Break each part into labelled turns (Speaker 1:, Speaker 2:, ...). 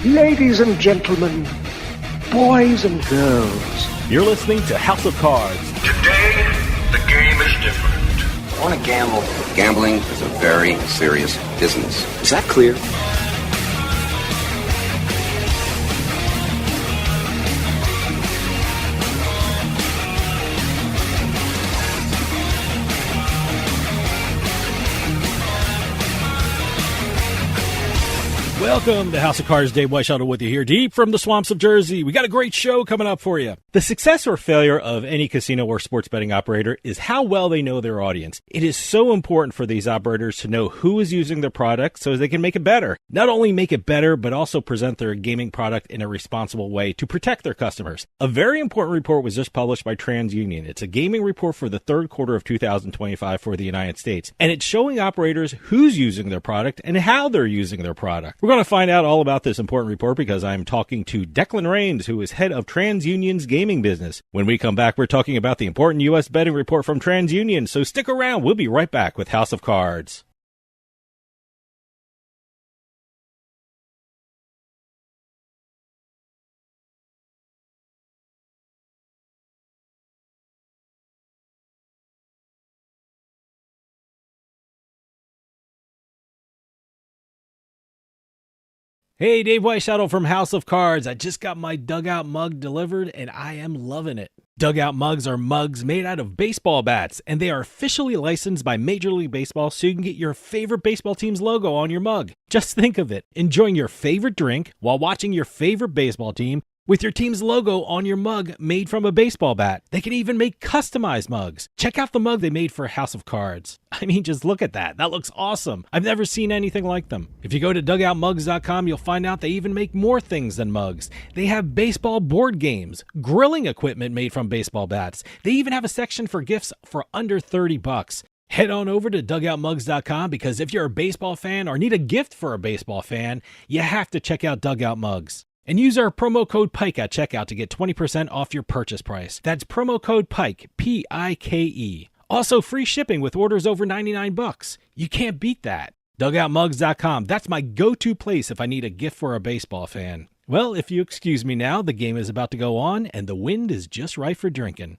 Speaker 1: Ladies and gentlemen, boys and girls.
Speaker 2: You're listening to House of Cards.
Speaker 3: Today, the game is different.
Speaker 4: I want to gamble. Gambling is a very serious business.
Speaker 1: Is that clear?
Speaker 2: Welcome to House of Cards. Dave Weishuttle with you here, deep from the swamps of Jersey. We got a great show coming up for you. The success or failure of any casino or sports betting operator is how well they know their audience. It is so important for these operators to know who is using their product so they can make it better. Not only make it better, but also present their gaming product in a responsible way to protect their customers. A very important report was just published by TransUnion. It's a gaming report for the third quarter of 2025 for the United States. And it's showing operators who's using their product and how they're using their product. We're going to find out all about this important report because I'm talking to Declan Raines, who is head of TransUnion's gaming business. When we come back, we're talking about the important U.S. betting report from TransUnion, so stick around. We'll be right back with House of Cards. Hey, Dave Weishuttle from House of Cards. I just got my dugout mug delivered, and I am loving it. Dugout mugs are mugs made out of baseball bats, and they are officially licensed by Major League Baseball so you can get your favorite baseball team's logo on your mug. Just think of it, enjoying your favorite drink while watching your favorite baseball team with your team's logo on your mug made from a baseball bat. They can even make customized mugs. Check out the mug they made for House of Cards. I mean, just look at that. That looks awesome. I've never seen anything like them. If you go to dugoutmugs.com, you'll find out they even make more things than mugs. They have baseball board games, grilling equipment made from baseball bats. They even have a section for gifts for under $30. Head on over to dugoutmugs.com because if you're a baseball fan or need a gift for a baseball fan, you have to check out Dugout Mugs. And use our promo code PIKE at checkout to get 20% off your purchase price. That's promo code PIKE, P-I-K-E. Also, free shipping with orders over $99. You can't beat that. DugoutMugs.com. That's my go-to place if I need a gift for a baseball fan. Well, if you excuse me now, the game is about to go on, and the wind is just right for drinking.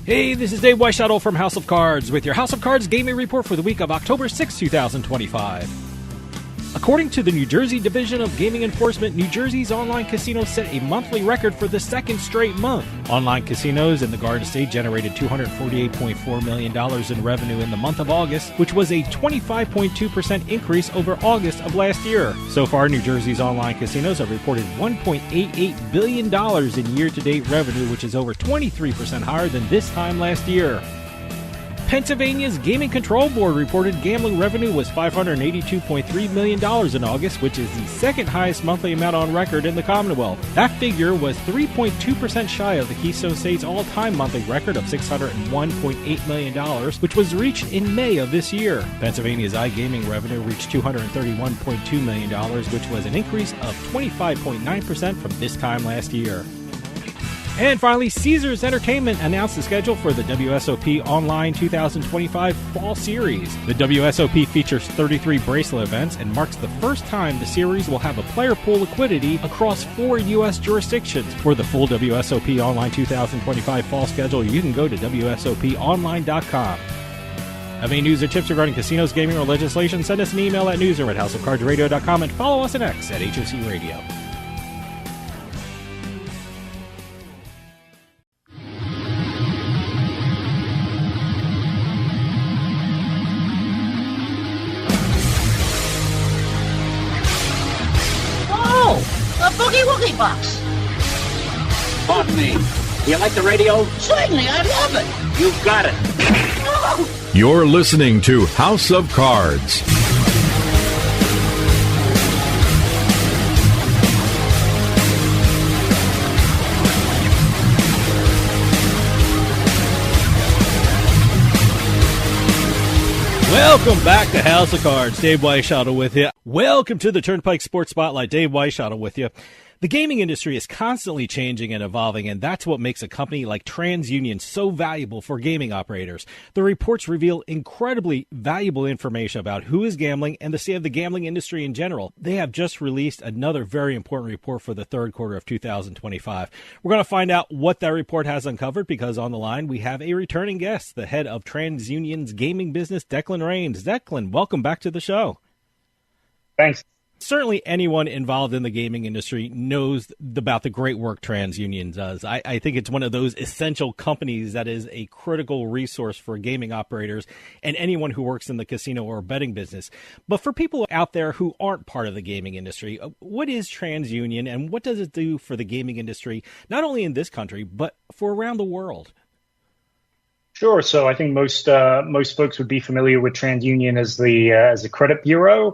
Speaker 2: Hey, this is Dave Weishuttle from House of Cards with your House of Cards gaming report for the week of October 6, 2025. According to the New Jersey Division of Gaming Enforcement, New Jersey's online casinos set a monthly record for the second straight month. Online casinos in the Garden State generated $248.4 million in revenue in the month of August, which was a 25.2% increase over August of last year. So far, New Jersey's online casinos have reported $1.88 billion in year-to-date revenue, which is over 23% higher than this time last year. Pennsylvania's Gaming Control Board reported gambling revenue was $582.3 million in August, which is the second highest monthly amount on record in the Commonwealth. That figure was 3.2% shy of the Keystone State's all-time monthly record of $601.8 million, which was reached in May of this year. Pennsylvania's iGaming revenue reached $231.2 million, which was an increase of 25.9% from this time last year. And finally, Caesars Entertainment announced the schedule for the WSOP Online 2025 Fall Series. The WSOP features 33 bracelet events and marks the first time the series will have a player pool liquidity across 4 U.S. jurisdictions. For the full WSOP Online 2025 Fall schedule, you can go to WSOPOnline.com. Have any news or tips regarding casinos, gaming, or legislation? Send us an email at newsroom@houseofcardsradio.com and follow us on X at HOC Radio.
Speaker 5: A boogie-woogie box.
Speaker 6: Pardon me. Do you like the radio?
Speaker 5: Certainly, I love it.
Speaker 6: You've got it.
Speaker 5: Oh.
Speaker 7: You're listening to House of Cards.
Speaker 2: Welcome back to House of Cards. Dave Weishuttle with you. Welcome to the Turnpike Sports Spotlight. Dave Weishuttle with you. The gaming industry is constantly changing and evolving, and that's what makes a company like TransUnion so valuable for gaming operators. The reports reveal incredibly valuable information about who is gambling and the state of the gambling industry in general. They have just released another very important report for the third quarter of 2025. We're going to find out what that report has uncovered because on the line we have a returning guest, the head of TransUnion's gaming business, Declan Raines. Declan, welcome back to the show.
Speaker 8: Thanks.
Speaker 2: Certainly anyone involved in the gaming industry knows about the great work TransUnion does. I think it's one of those essential companies that is a critical resource for gaming operators and anyone who works in the casino or betting business. But for people out there who aren't part of the gaming industry, what is TransUnion and what does it do for the gaming industry, not only in this country, but for around the world?
Speaker 8: Sure. So I think most folks would be familiar with TransUnion as the credit bureau.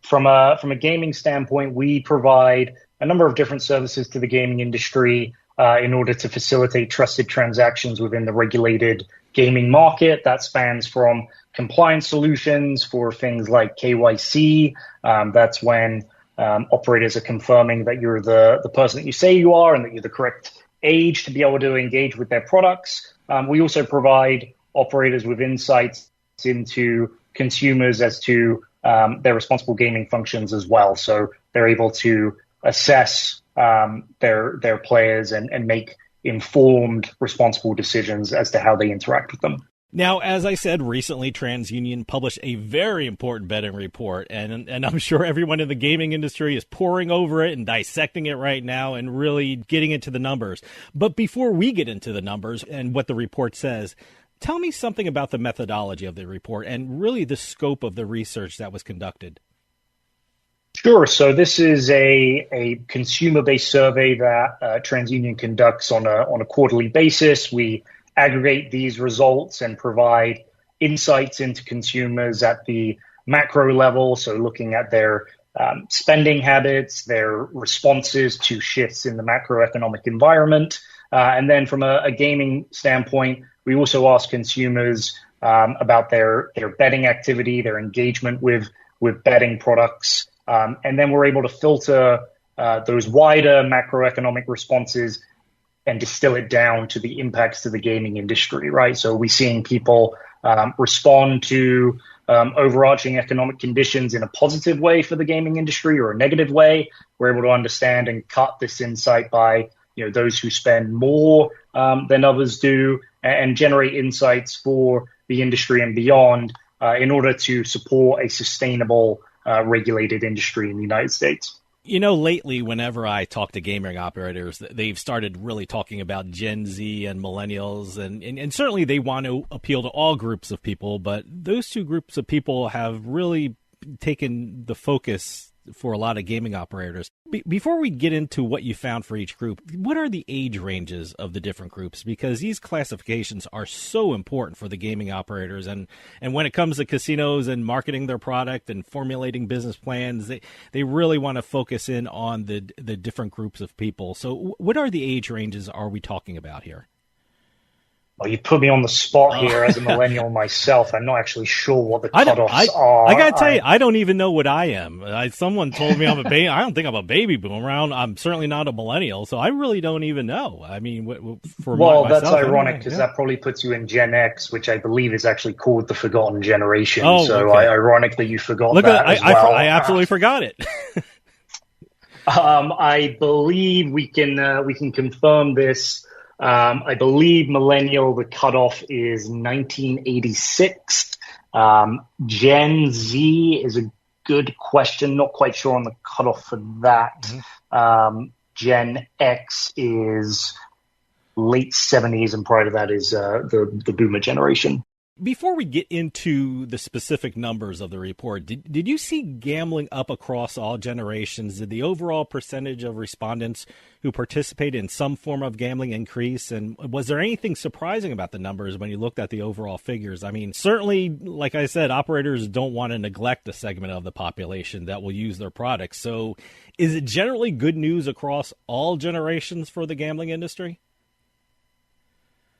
Speaker 8: From a gaming standpoint, we provide a number of different services to the gaming industry in order to facilitate trusted transactions within the regulated gaming market. That spans from compliance solutions for things like KYC. That's when operators are confirming that you're the person that you say you are and that you're the correct age to be able to engage with their products. We also provide operators with insights into consumers as to their responsible gaming functions as well. So they're able to assess their players and make informed, responsible decisions as to how they interact with them.
Speaker 2: Now, as I said, recently TransUnion published a very important betting report, and I'm sure everyone in the gaming industry is poring over it and dissecting it right now and really getting into the numbers. But before we get into the numbers and what the report says, tell me something about the methodology of the report and really the scope of the research that was conducted.
Speaker 8: Sure. So this is a consumer-based survey that TransUnion conducts on a quarterly basis. We aggregate these results and provide insights into consumers at the macro level, so looking at their spending habits, their responses to shifts in the macroeconomic environment. And then from a gaming standpoint, we also ask consumers about their betting activity, their engagement with betting products. And then we're able to filter those wider macroeconomic responses and distill it down to the impacts to the gaming industry, right? So we're seeing people respond to overarching economic conditions in a positive way for the gaming industry or a negative way. We're able to understand and cut this insight by those who spend more than others do and generate insights for the industry and beyond in order to support a sustainable regulated industry in the United States.
Speaker 2: Lately, whenever I talk to gaming operators, they've started really talking about Gen Z and millennials, and certainly they want to appeal to all groups of people, but those two groups of people have really taken the focus for a lot of gaming operators. Before we get into what you found for each group, what are the age ranges of the different groups? Because these classifications are so important for the gaming operators. And when it comes to casinos and marketing their product and formulating business plans, they really want to focus in on the different groups of people. So what are the age ranges are we talking about here?
Speaker 8: Well, you put me on the spot here as a millennial myself. I'm not actually sure what the cutoffs are.
Speaker 2: I got to tell you, I don't even know what I am. Someone told me I'm a baby. I don't think I'm a baby boomer. I'm certainly not a millennial, so I really don't even know. I mean, myself,
Speaker 8: that's ironic because that probably puts you in Gen X, which I believe is actually called the Forgotten Generation.
Speaker 2: Oh,
Speaker 8: so
Speaker 2: okay.
Speaker 8: ironic that you forgot that as well.
Speaker 2: I absolutely forgot it.
Speaker 8: I believe we can confirm this. I believe millennial, the cutoff is 1986. Gen Z is a good question. Not quite sure on the cutoff for that. Mm-hmm. Gen X is late 70s, and prior to that is the boomer generation.
Speaker 2: Before we get into the specific numbers of the report, did you see gambling up across all generations? Did the overall percentage of respondents who participate in some form of gambling increase? And was there anything surprising about the numbers when you looked at the overall figures? I mean, certainly, like I said, operators don't want to neglect a segment of the population that will use their products. So is it generally good news across all generations for the gambling industry?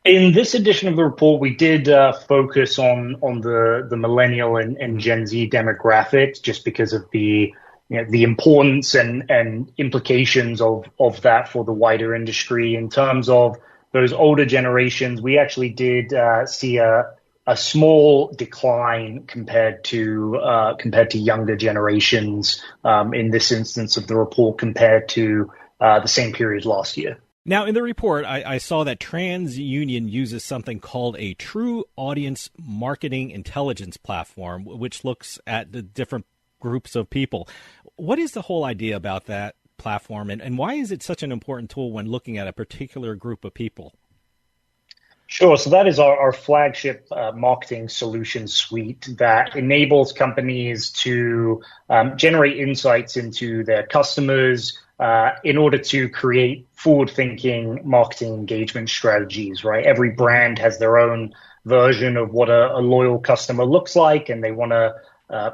Speaker 8: In this edition of the report, we did focus on the millennial and Gen Z demographics just because of the the importance and implications of that for the wider industry. In terms of those older generations, we actually did see a small decline compared to younger generations in this instance of the report compared to the same period last year.
Speaker 2: Now, in the report, I saw that TransUnion uses something called a True Audience Marketing Intelligence Platform, which looks at the different groups of people. What is the whole idea about that platform, and why is it such an important tool when looking at a particular group of people?
Speaker 8: Sure. So that is our flagship marketing solution suite that enables companies to generate insights into their customers in order to create forward-thinking marketing engagement strategies, right? Every brand has their own version of what a loyal customer looks like, and they want to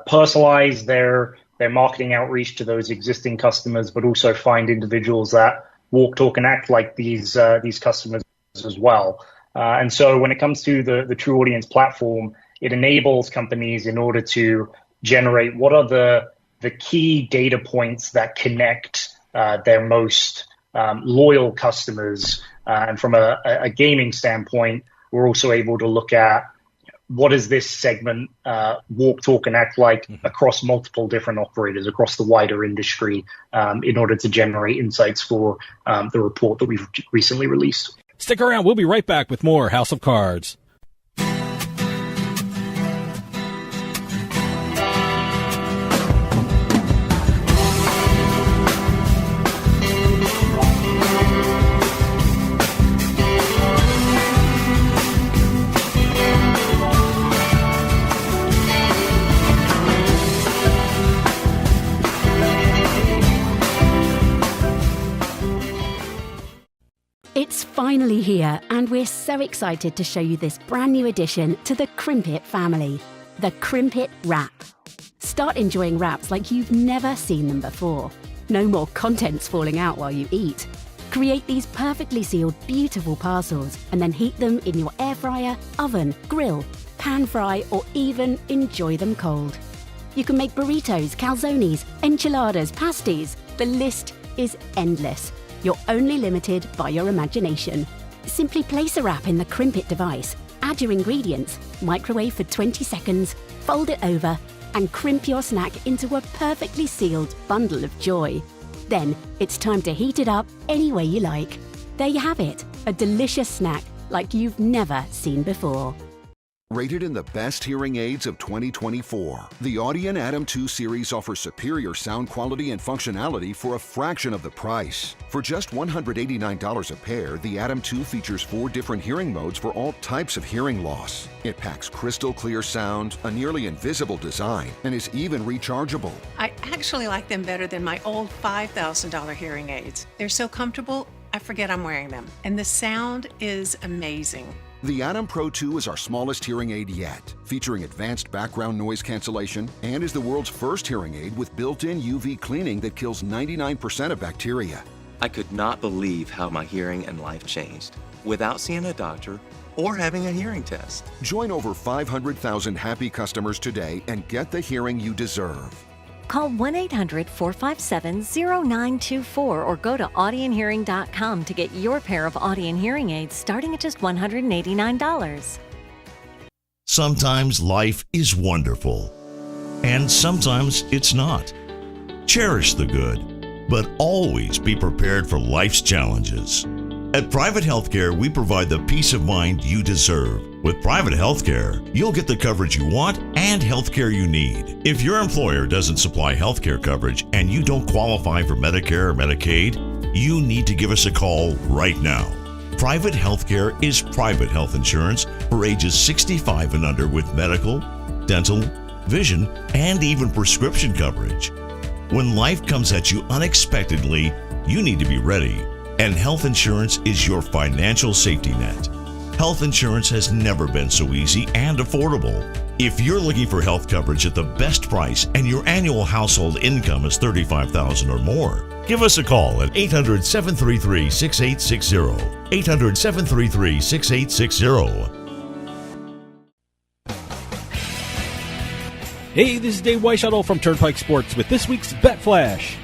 Speaker 8: personalize their marketing outreach to those existing customers, but also find individuals that walk, talk, and act like these customers as well. And so when it comes to the True Audience platform, it enables companies in order to generate what are the key data points that connect their most loyal customers. And from a gaming standpoint, we're also able to look at what does this segment walk, talk, and act like across multiple different operators across the wider industry in order to generate insights for the report that we've recently released.
Speaker 2: Stick around. We'll be right back with more House of Cards.
Speaker 9: It's finally here, and we're so excited to show you this brand new addition to the Crimpit family, the Crimpit Wrap. Start enjoying wraps like you've never seen them before. No more contents falling out while you eat. Create these perfectly sealed, beautiful parcels and then heat them in your air fryer, oven, grill, pan fry, or even enjoy them cold. You can make burritos, calzones, enchiladas, pasties. The list is endless. You're only limited by your imagination. Simply place a wrap in the Crimpit device, add your ingredients, microwave for 20 seconds, fold it over, and crimp your snack into a perfectly sealed bundle of joy. Then it's time to heat it up any way you like. There you have it, a delicious snack like you've never seen before.
Speaker 10: Rated in the best hearing aids of 2024, the Audion Atom 2 series offers superior sound quality and functionality for a fraction of the price. For just $189 a pair, the Atom 2 features 4 different hearing modes for all types of hearing loss. It packs crystal clear sound, a nearly invisible design, and is even rechargeable.
Speaker 11: I actually like them better than my old $5,000 hearing aids. They're so comfortable, I forget I'm wearing them. And the sound is amazing.
Speaker 10: The Atom Pro 2 is our smallest hearing aid yet, featuring advanced background noise cancellation, and is the world's first hearing aid with built-in UV cleaning that kills 99% of bacteria.
Speaker 12: I could not believe how my hearing and life changed without seeing a doctor or having a hearing test.
Speaker 10: Join over 500,000 happy customers today and get the hearing you deserve.
Speaker 13: Call 1-800-457-0924 or go to audionhearing.com to get your pair of Audion hearing aids starting at just $189.
Speaker 14: Sometimes life is wonderful, and sometimes it's not. Cherish the good, but always be prepared for life's challenges. At Private Healthcare, we provide the peace of mind you deserve. With Private Healthcare, you'll get the coverage you want and healthcare you need. If your employer doesn't supply healthcare coverage and you don't qualify for Medicare or Medicaid, you need to give us a call right now. Private Healthcare is private health insurance for ages 65 and under with medical, dental, vision, and even prescription coverage. When life comes at you unexpectedly, you need to be ready. And health insurance is your financial safety net. Health insurance has never been so easy and affordable. If you're looking for health coverage at the best price and your annual household income is $35,000 or more, give us a call at 800-733-6860. 800-733-6860.
Speaker 2: Hey, this is Dave Weishuttle from Turnpike Sports with this week's Bet Flash.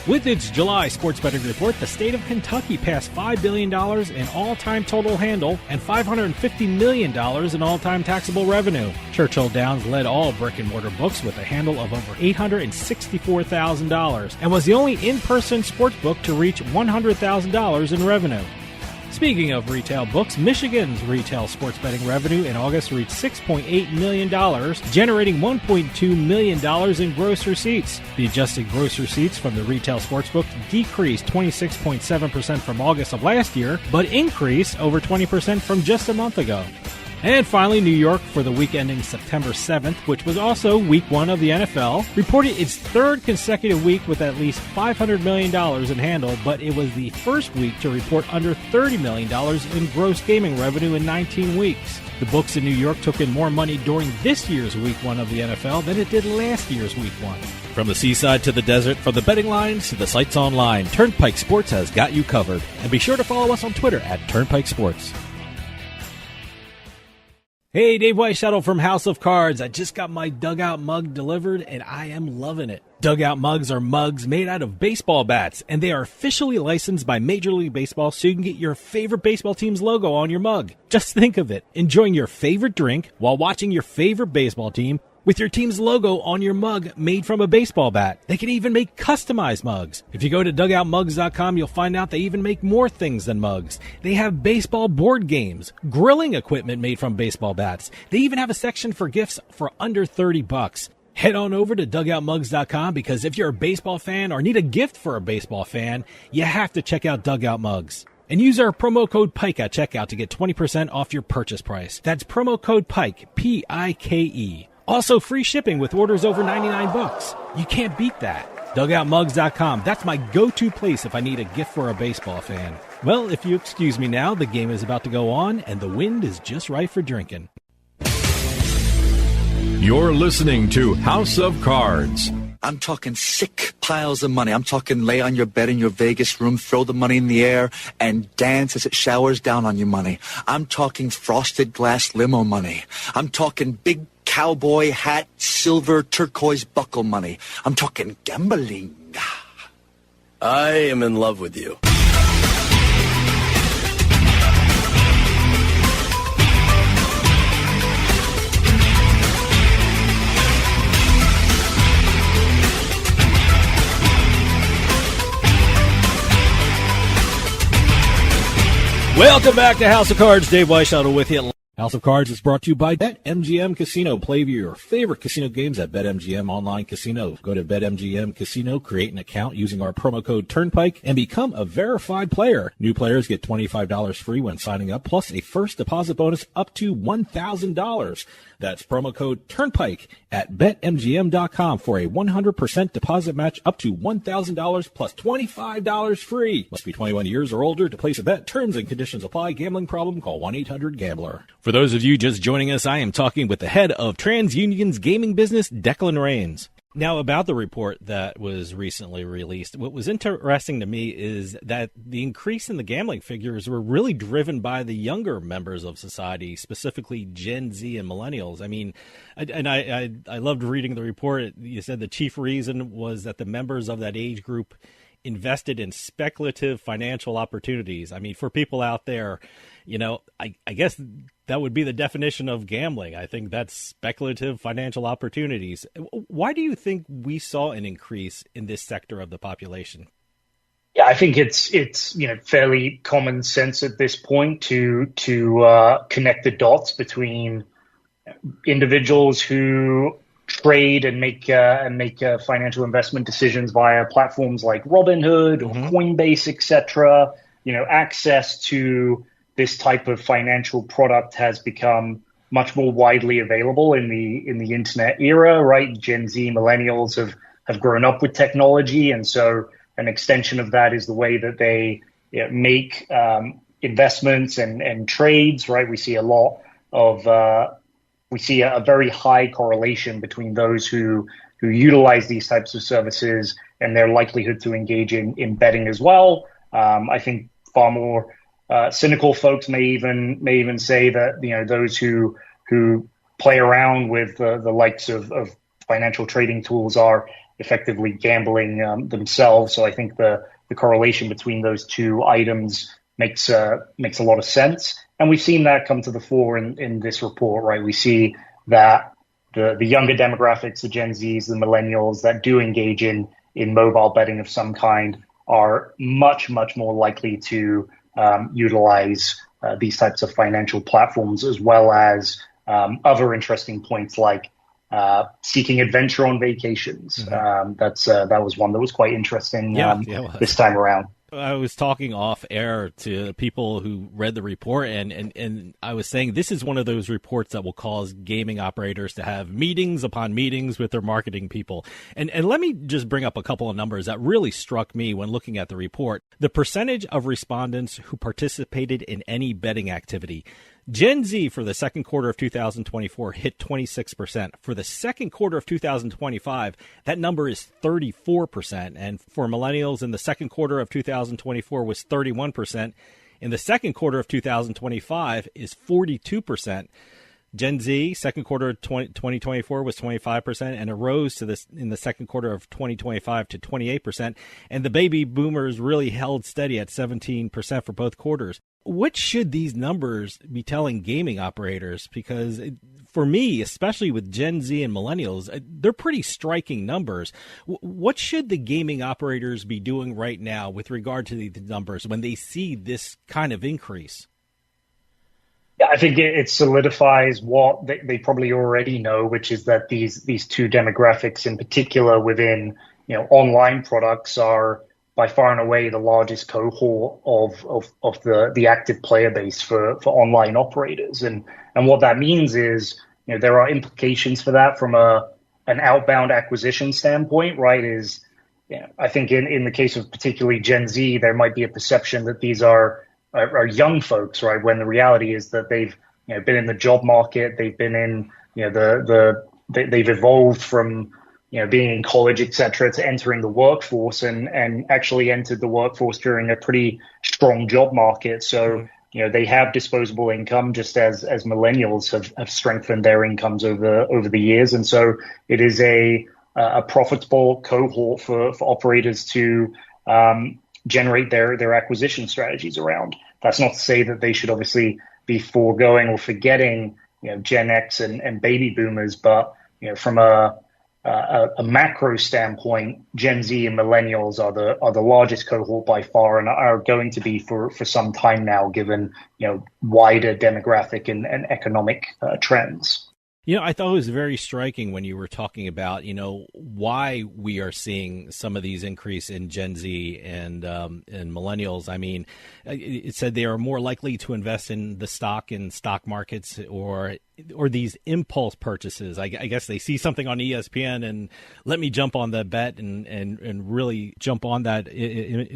Speaker 2: With its July sports betting report, the state of Kentucky passed $5 billion in all-time total handle and $550 million in all-time taxable revenue. Churchill Downs led all brick-and-mortar books with a handle of over $864,000 and was the only in-person sports book to reach $100,000 in revenue. Speaking of retail books, Michigan's retail sports betting revenue in August reached $6.8 million, generating $1.2 million in gross receipts. The adjusted gross receipts from the retail sportsbook decreased 26.7% from August of last year, but increased over 20% from just a month ago. And finally, New York, for the week ending September 7th, which was also week one of the NFL, reported its third consecutive week with at least $500 million in handle, but it was the first week to report under $30 million in gross gaming revenue in 19 weeks. The books in New York took in more money during this year's week one of the NFL than it did last year's week one. From the seaside to the desert, from the betting lines to the sites online, Turnpike Sports has got you covered. And be sure to follow us on Twitter at Turnpike Sports. Hey, Dave Weishuttle from House of Cards. I just got my dugout mug delivered, and I am loving it. Dugout mugs are mugs made out of baseball bats, and they are officially licensed by Major League Baseball so you can get your favorite baseball team's logo on your mug. Just think of it, enjoying your favorite drink while watching your favorite baseball team with your team's logo on your mug made from a baseball bat. They can even make customized mugs. If you go to dugoutmugs.com, you'll find out they even make more things than mugs. They have baseball board games, grilling equipment made from baseball bats. They even have a section for gifts for under $30. Head on over to dugoutmugs.com because if you're a baseball fan or need a gift for a baseball fan, you have to check out Dugout Mugs. And use our promo code PIKE at checkout to get 20% off your purchase price. That's promo code PIKE, P-I-K-E. Also, free shipping with orders over $99. You can't beat that. DugoutMugs.com. That's my go-to place if I need a gift for a baseball fan. Well, if you excuse me now, the game is about to go on, and the wind is just right for drinking.
Speaker 7: You're listening to House of Cards.
Speaker 15: I'm talking sick piles of money. I'm talking lay on your bed in your Vegas room, throw the money in the air, and dance as it showers down on you money. I'm talking frosted glass limo money. I'm talking big cowboy hat, silver turquoise buckle money. I'm talking gambling.
Speaker 16: I am in love with you.
Speaker 2: Welcome back to House of Cards. Dave Weishuttle with you. House of Cards is brought to you by BetMGM Casino. Play your favorite casino games at BetMGM Online Casino. Go to BetMGM Casino, create an account using our promo code Turnpike, and become a verified player. New players get $25 free when signing up, plus a first deposit bonus up to $1,000. That's promo code Turnpike at BetMGM.com for a 100% deposit match up to $1,000 plus $25 free. Must be 21 years or older to place a bet. Terms and conditions apply. Gambling problem? Call 1-800-GAMBLER. For those of you just joining us, I am talking with the head of TransUnion's gaming business, Declan Raines. Now, about the report that was recently released, what was interesting to me is that the increase in the gambling figures were really driven by the younger members of society, specifically Gen Z and millennials. I mean, I loved reading the report. You said the chief reason was that the members of that age group invested in speculative financial opportunities. I mean, for people out there, you know, I guess that would be the definition of gambling. I think that's speculative financial opportunities. Why do you think we saw an increase in this sector of the population?
Speaker 8: Yeah, I think it's fairly common sense at this point to connect the dots between individuals who trade and make financial investment decisions via platforms like Robinhood or Coinbase, etc. Access to this type of financial product has become much more widely available in the internet era, right? Gen Z millennials have grown up with technology, and so an extension of that is the way that they make investments and trades, right? We see a very high correlation between those who utilize these types of services and their likelihood to engage in betting as well. I think far more cynical folks may even say that those who play around with the likes of financial trading tools are effectively gambling themselves. So I think the correlation between those two items makes a lot of sense. And we've seen that come to the fore in this report, right? We see that the younger demographics, the Gen Zs, the millennials that do engage in mobile betting of some kind are much, much more likely to utilize these types of financial platforms, as well as other interesting points like seeking adventure on vacations. That was one that was quite interesting this time around.
Speaker 2: I was talking off air to people who read the report, and I was saying this is one of those reports that will cause gaming operators to have meetings upon meetings with their marketing people. And let me just bring up a couple of numbers that really struck me when looking at the report. The percentage of respondents who participated in any betting activity. Gen Z for the second quarter of 2024 hit 26%. For the second quarter of 2025, that number is 34%. And for millennials in the second quarter of 2024 was 31%. In the second quarter of 2025 is 42%. Gen Z, second quarter of 2024 was 25%, and it rose to this in the second quarter of 2025 to 28%. And the baby boomers really held steady at 17% for both quarters. What should these numbers be telling gaming operators? Because for me, especially with Gen Z and millennials, they're pretty striking numbers. What should the gaming operators be doing right now with regard to the numbers when they see this kind of increase?
Speaker 8: Yeah, I think it solidifies what they probably already know, which is that these two demographics in particular within online products are by far and away the largest cohort of the active player base for online operators. And what that means is, there are implications for that from an outbound acquisition standpoint, right? I think in the case of particularly Gen Z, there might be a perception that these are young folks, right? When the reality is that they've been in the job market, they've been in they've evolved from being in college, et cetera, to entering the workforce and actually entered the workforce during a pretty strong job market. So, they have disposable income just as millennials have strengthened their incomes over the years. And so it is a profitable cohort for operators to generate their acquisition strategies around. That's not to say that they should obviously be foregoing or forgetting, Gen X and baby boomers, but, from a macro standpoint, Gen Z and millennials are the largest cohort by far, and are going to be for some time now, given wider demographic and economic trends.
Speaker 2: I thought it was very striking when you were talking about, why we are seeing some of these increase in Gen Z and millennials. I mean, it said they are more likely to invest in the stock markets or these impulse purchases. I guess they see something on ESPN and let me jump on the bet and really jump on that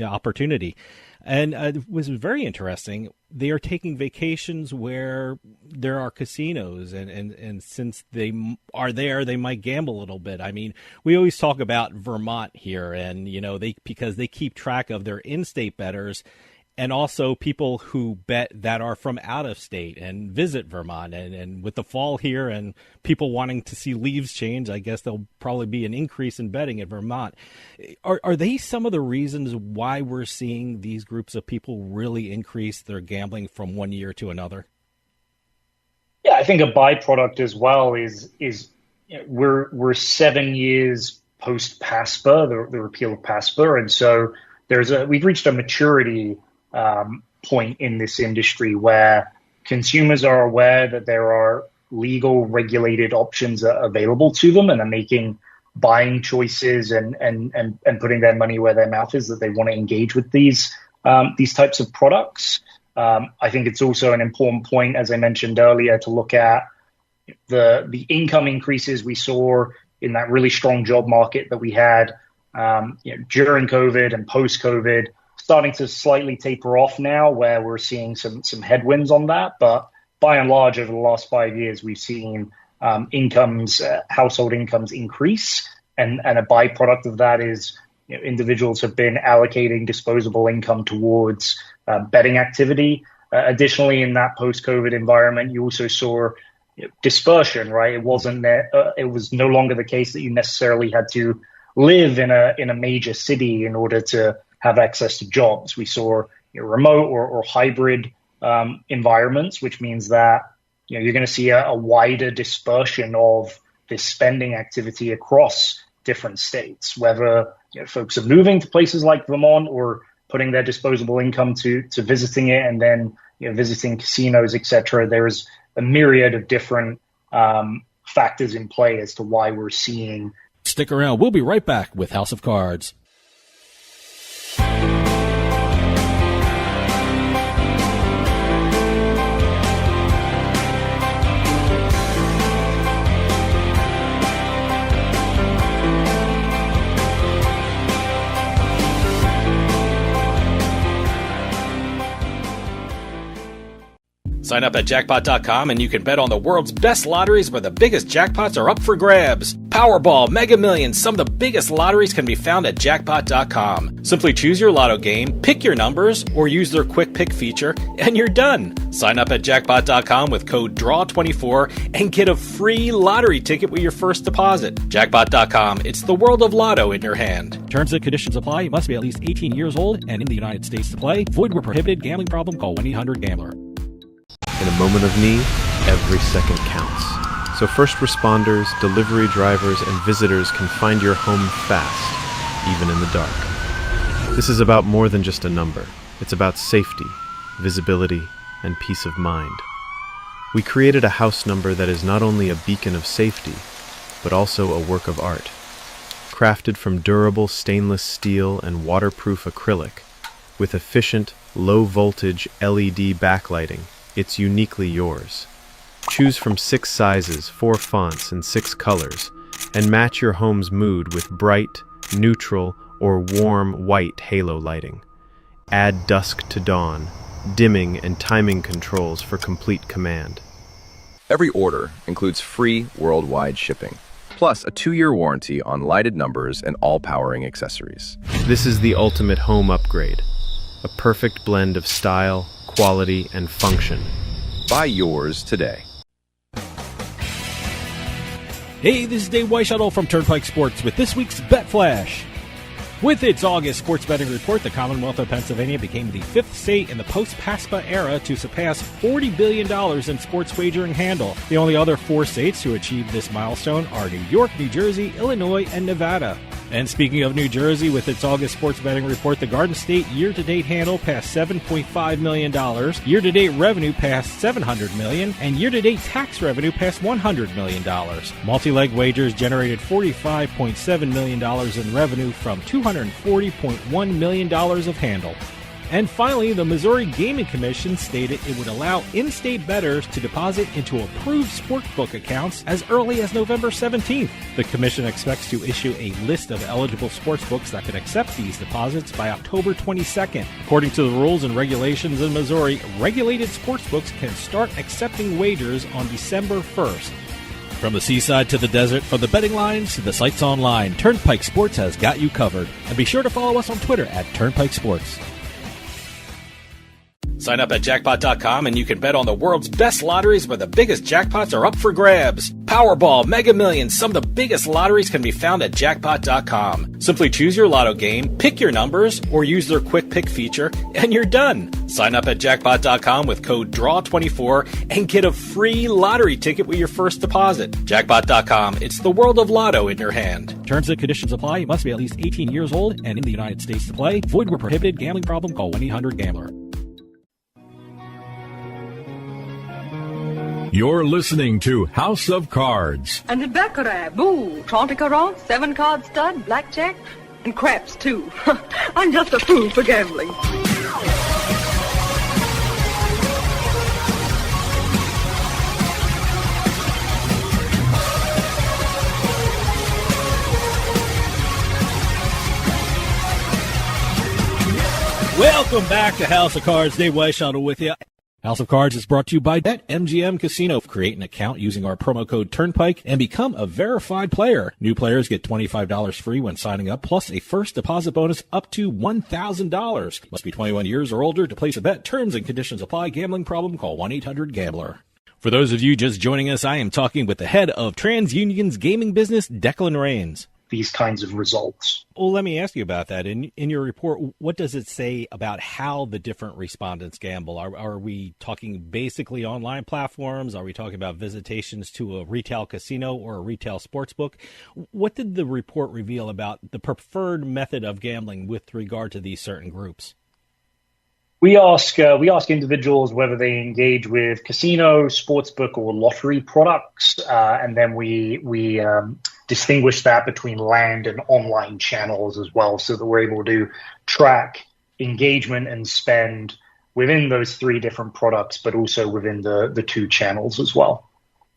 Speaker 2: opportunity. And it was very interesting. They are taking vacations where there are casinos, and since they are there, they might gamble a little bit. I mean, we always talk about Vermont here, and because they keep track of their in-state bettors, and also people who bet that are from out of state and visit Vermont. And with the fall here and people wanting to see leaves change, I guess there'll probably be an increase in betting in Vermont. Are they some of the reasons why we're seeing these groups of people really increase their gambling from one year to another?
Speaker 8: Yeah, I think a byproduct as well is we're 7 years post PASPA, the repeal of PASPA. And so we've reached a maturity point in this industry where consumers are aware that there are legal regulated options available to them and are making buying choices and putting their money where their mouth is, that they want to engage with these types of products. I think it's also an important point, as I mentioned earlier, to look at the income increases we saw in that really strong job market that we had during COVID and post-COVID, starting to slightly taper off now, where we're seeing some headwinds on that. But by and large, over the last 5 years, we've seen household incomes increase. And a byproduct of that is individuals have been allocating disposable income towards betting activity. Additionally, in that post-COVID environment, you also saw dispersion, right? It wasn't it was no longer the case that you necessarily had to live in a major city in order to have access to jobs. We saw remote or hybrid environments, which means that you're going to see a wider dispersion of this spending activity across different states, whether folks are moving to places like Vermont or putting their disposable income to visiting it and then visiting casinos, etc. There's a myriad of different factors in play as to why we're seeing.
Speaker 2: Stick around. We'll be right back with House of Cards. Sign up at jackpot.com and you can bet on the world's best lotteries where the biggest jackpots are up for grabs. Powerball, Mega Millions, some of the biggest lotteries can be found at jackpot.com. Simply choose your lotto game, pick your numbers, or use their quick pick feature, and you're done. Sign up at jackpot.com with code DRAW24 and get a free lottery ticket with your first deposit. Jackpot.com, it's the world of lotto in your hand. Terms and conditions apply. You must be at least 18 years old and in the United States to play. Void where prohibited. Gambling problem? Call 1-800-GAMBLER.
Speaker 17: In a moment of need, every second counts. So first responders, delivery drivers, and visitors can find your home fast, even in the dark. This is about more than just a number. It's about safety, visibility, and peace of mind. We created a house number that is not only a beacon of safety, but also a work of art. Crafted from durable stainless steel and waterproof acrylic, with efficient, low-voltage LED backlighting, it's uniquely yours. Choose from 6 sizes, 4 fonts, and 6 colors, and match your home's mood with bright, neutral, or warm white halo lighting. Add dusk to dawn, dimming and timing controls for complete command.
Speaker 18: Every order includes free worldwide shipping, plus a 2-year warranty on lighted numbers and all powering accessories.
Speaker 17: This is the ultimate home upgrade. A perfect blend of style, quality, and function.
Speaker 18: Buy yours today.
Speaker 2: Hey, this is Dave Weishuttle from Turnpike Sports with this week's Bet Flash. With its August sports betting report, the Commonwealth of Pennsylvania became the 5th state in the post-PASPA era to surpass $40 billion in sports wagering handle. The only other 4 states to achieve this milestone are New York, New Jersey, Illinois, and Nevada. And speaking of New Jersey, with its August sports betting report, the Garden State year-to-date handle passed $7.5 million, year-to-date revenue passed $700 million, and year-to-date tax revenue passed $100 million. Multi-leg wagers generated $45.7 million in revenue from $240.1 million of handle. And finally, the Missouri Gaming Commission stated it would allow in-state bettors to deposit into approved sportsbook accounts as early as November 17th. The commission expects to issue a list of eligible sportsbooks that can accept these deposits by October 22nd. According to the rules and regulations in Missouri, regulated sportsbooks can start accepting wagers on December 1st. From the seaside to the desert, from the betting lines to the sites online, Turnpike Sports has got you covered. And be sure to follow us on Twitter at Turnpike Sports. Sign up at jackpot.com and you can bet on the world's best lotteries where the biggest jackpots are up for grabs. Powerball, Mega Millions, some of the biggest lotteries can be found at jackpot.com. Simply choose your lotto game, pick your numbers, or use their quick pick feature, and you're done. Sign up at jackpot.com with code DRAW24 and get a free lottery ticket with your first deposit. Jackpot.com, it's the world of lotto in your hand. Terms and conditions apply. You must be at least 18 years old and in the United States to play. Void where prohibited. Gambling problem? Call 1-800-GAMBLER.
Speaker 7: You're listening to House of Cards.
Speaker 19: And the baccarat, boo, 20 carats, 7-card stud, blackjack, and craps too. I'm just a fool for gambling.
Speaker 2: Welcome back to House of Cards. Dave Weishuttle with you. House of Cards is brought to you by BetMGM Casino. Create an account using our promo code Turnpike and become a verified player. New players get $25 free when signing up, plus a first deposit bonus up to $1,000. Must be 21 years or older to place a bet. Terms and conditions apply. Gambling problem? Call 1-800-GAMBLER. For those of you just joining us, I am talking with the head of TransUnion's gaming business, Declan Raines.
Speaker 8: These kinds of results.
Speaker 2: Well, let me ask you about that. In your report, what does it say about how the different respondents gamble? Are we talking basically online platforms? Are we talking about visitations to a retail casino or a retail sports book? What did the report reveal about the preferred method of gambling with regard to these certain groups?
Speaker 8: We ask individuals whether they engage with casino, sportsbook, or lottery products, and then we distinguish that between land and online channels as well, so that we're able to track engagement and spend within those three different products, but also within the two channels as well.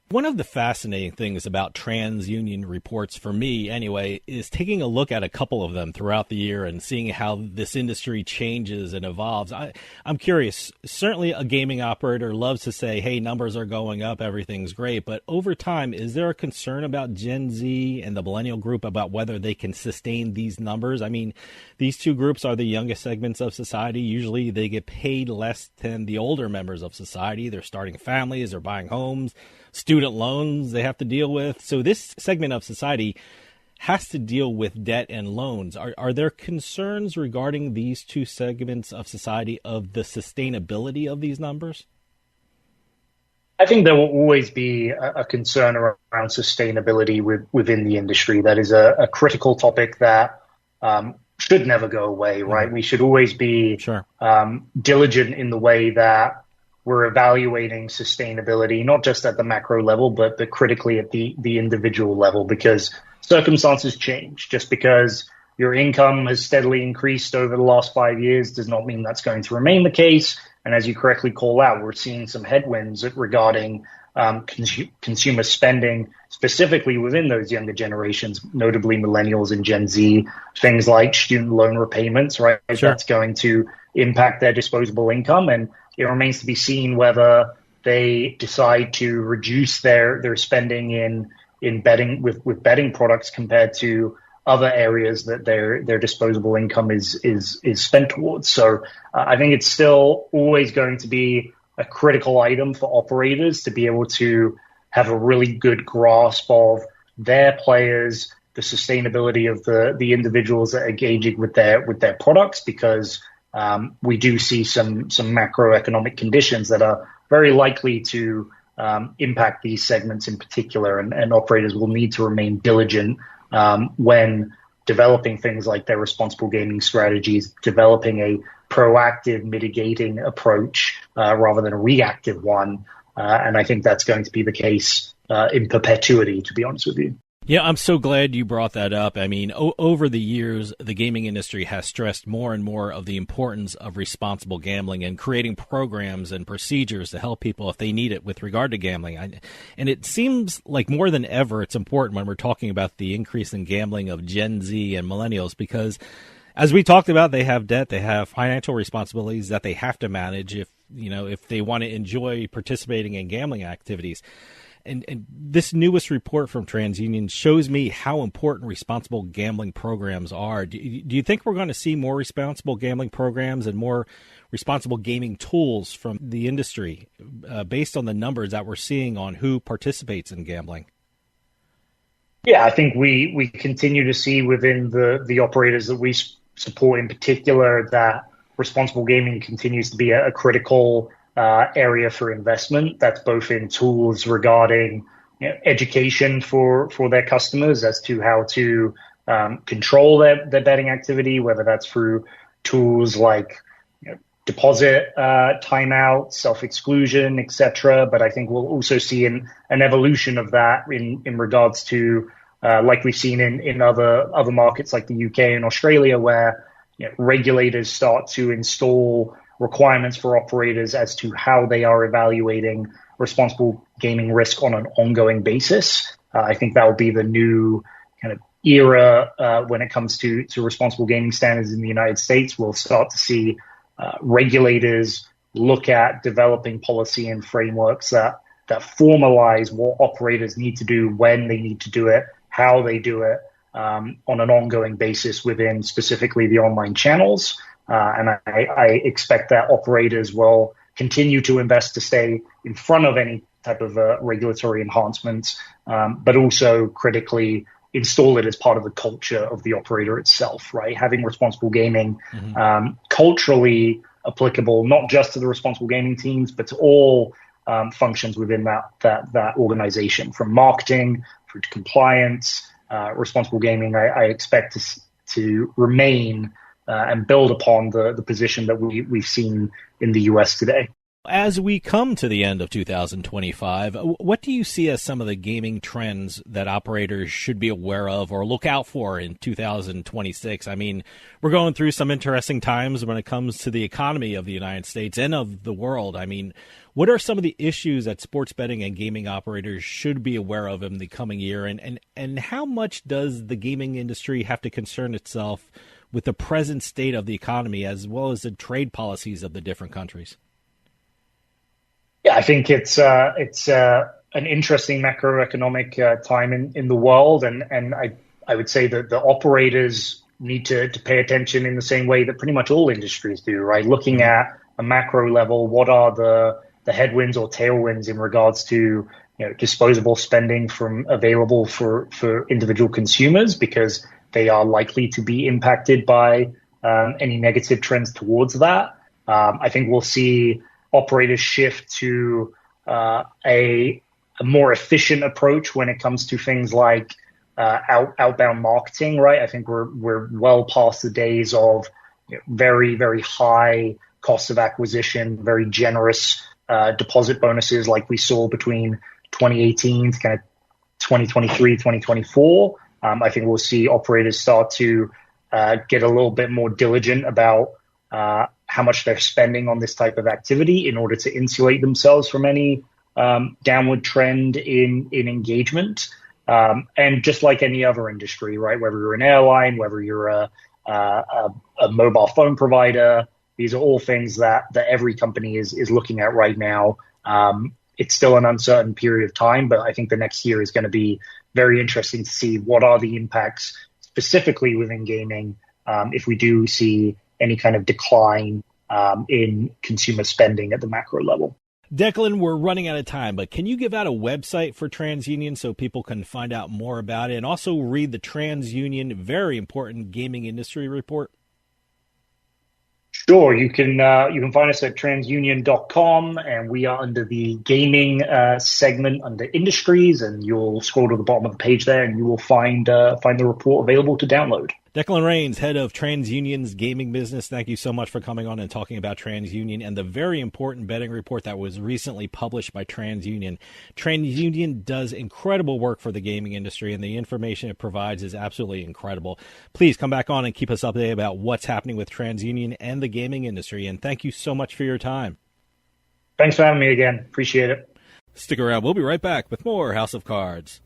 Speaker 2: One of the fascinating things about TransUnion reports, for me anyway, is taking a look at a couple of them throughout the year and seeing how this industry changes and evolves. I'm curious. Certainly a gaming operator loves to say, hey, numbers are going up, everything's great. But over time, is there a concern about Gen Z and the millennial group about whether they can sustain these numbers? I mean, these two groups are the youngest segments of society. Usually they get paid less than the older members of society. They're starting families, they're buying homes, student loans they have to deal with. So this segment of society has to deal with debt and loans. Are there concerns regarding these two segments of society of the sustainability of these numbers?
Speaker 8: I think there will always be a concern around sustainability within the industry. That is a critical topic that should never go away, right? We should always be diligent in the way that we're evaluating sustainability, not just at the macro level, but critically at the individual level, because circumstances change. Just because your income has steadily increased over the last 5 years does not mean that's going to remain the case. And as you correctly call out, we're seeing some headwinds regarding consumer spending, specifically within those younger generations, notably millennials and Gen Z, things like student loan repayments, right?
Speaker 2: Sure.
Speaker 8: That's going to impact their disposable income. And it remains to be seen whether they decide to reduce their spending in betting with betting products compared to other areas that their disposable income is spent towards. So I think it's still always going to be a critical item for operators to be able to have a really good grasp of their players, the sustainability of the individuals that are engaging with their products, because we do see some macroeconomic conditions that are very likely to impact these segments in particular, and operators will need to remain diligent when developing things like their responsible gaming strategies, developing a proactive mitigating approach rather than a reactive one. And I think that's going to be the case in perpetuity, to be honest with you.
Speaker 2: Yeah, I'm so glad you brought that up. I mean, over the years, the gaming industry has stressed more and more of the importance of responsible gambling and creating programs and procedures to help people if they need it with regard to gambling. And it seems like more than ever it's important when we're talking about the increase in gambling of Gen Z and millennials, because as we talked about, they have debt, they have financial responsibilities that they have to manage if they want to enjoy participating in gambling activities. And this newest report from TransUnion shows me how important responsible gambling programs are. Do you think we're going to see more responsible gambling programs and more responsible gaming tools from the industry based on the numbers that we're seeing on who participates in gambling?
Speaker 8: Yeah, I think we continue to see within the operators that we support in particular that responsible gaming continues to be a critical area for investment. That's both in tools regarding education for their customers as to how to control their betting activity, whether that's through tools like deposit timeout, self-exclusion, etc. But I think we'll also see an evolution of that in regards to like we've seen in other markets like the UK and Australia, where regulators start to install requirements for operators as to how they are evaluating responsible gaming risk on an ongoing basis. I think that will be the new kind of era when it comes to responsible gaming standards in the United States. We'll start to see regulators look at developing policy and frameworks that formalize what operators need to do, when they need to do it, how they do it on an ongoing basis within specifically the online channels. And I expect that operators will continue to invest to stay in front of any type of regulatory enhancements, but also critically install it as part of the culture of the operator itself, right? Having responsible gaming culturally applicable, not just to the responsible gaming teams, but to all functions within that organization, from marketing through to compliance. Responsible gaming, I expect to remain and build upon the position that we've seen in the U.S. today.
Speaker 2: As we come to the end of 2025, what do you see as some of the gaming trends that operators should be aware of or look out for in 2026? I mean, we're going through some interesting times when it comes to the economy of the United States and of the world. I mean, what are some of the issues that sports betting and gaming operators should be aware of in the coming year? And how much does the gaming industry have to concern itself with the present state of the economy as well as the trade policies of the different countries?
Speaker 8: Yeah, I think it's an interesting macroeconomic time in the world, and I would say that the operators need to pay attention in the same way that pretty much all industries do, right? Looking at a macro level, what are the headwinds or tailwinds in regards to disposable spending available for individual consumers, because they are likely to be impacted by any negative trends towards that. I think we'll see operators shift to a more efficient approach when it comes to things like outbound marketing, right? I think we're well past the days of very, very high cost of acquisition, very generous deposit bonuses like we saw between 2018 to kind of 2023, 2024. I think we'll see operators start to get a little bit more diligent about how much they're spending on this type of activity in order to insulate themselves from any downward trend in engagement. And just like any other industry, right, whether you're an airline, whether you're a mobile phone provider, these are all things that every company is looking at right now. It's still an uncertain period of time, but I think the next year is going to be very interesting to see what are the impacts specifically within gaming if we do see any kind of decline in consumer spending at the macro level.
Speaker 2: Declan, we're running out of time, but can you give out a website for TransUnion so people can find out more about it and also read the TransUnion very important gaming industry report?
Speaker 8: Sure. You can find us at transunion.com, and we are under the gaming segment under industries, and you'll scroll to the bottom of the page there and you will find the report available to download.
Speaker 2: Declan Raines, head of TransUnion's gaming business, thank you so much for coming on and talking about TransUnion and the very important betting report that was recently published by TransUnion. TransUnion does incredible work for the gaming industry, and the information it provides is absolutely incredible. Please come back on and keep us updated about what's happening with TransUnion and the gaming industry, and thank you so much for your time.
Speaker 8: Thanks for having me again. Appreciate it.
Speaker 2: Stick around. We'll be right back with more House of Cards.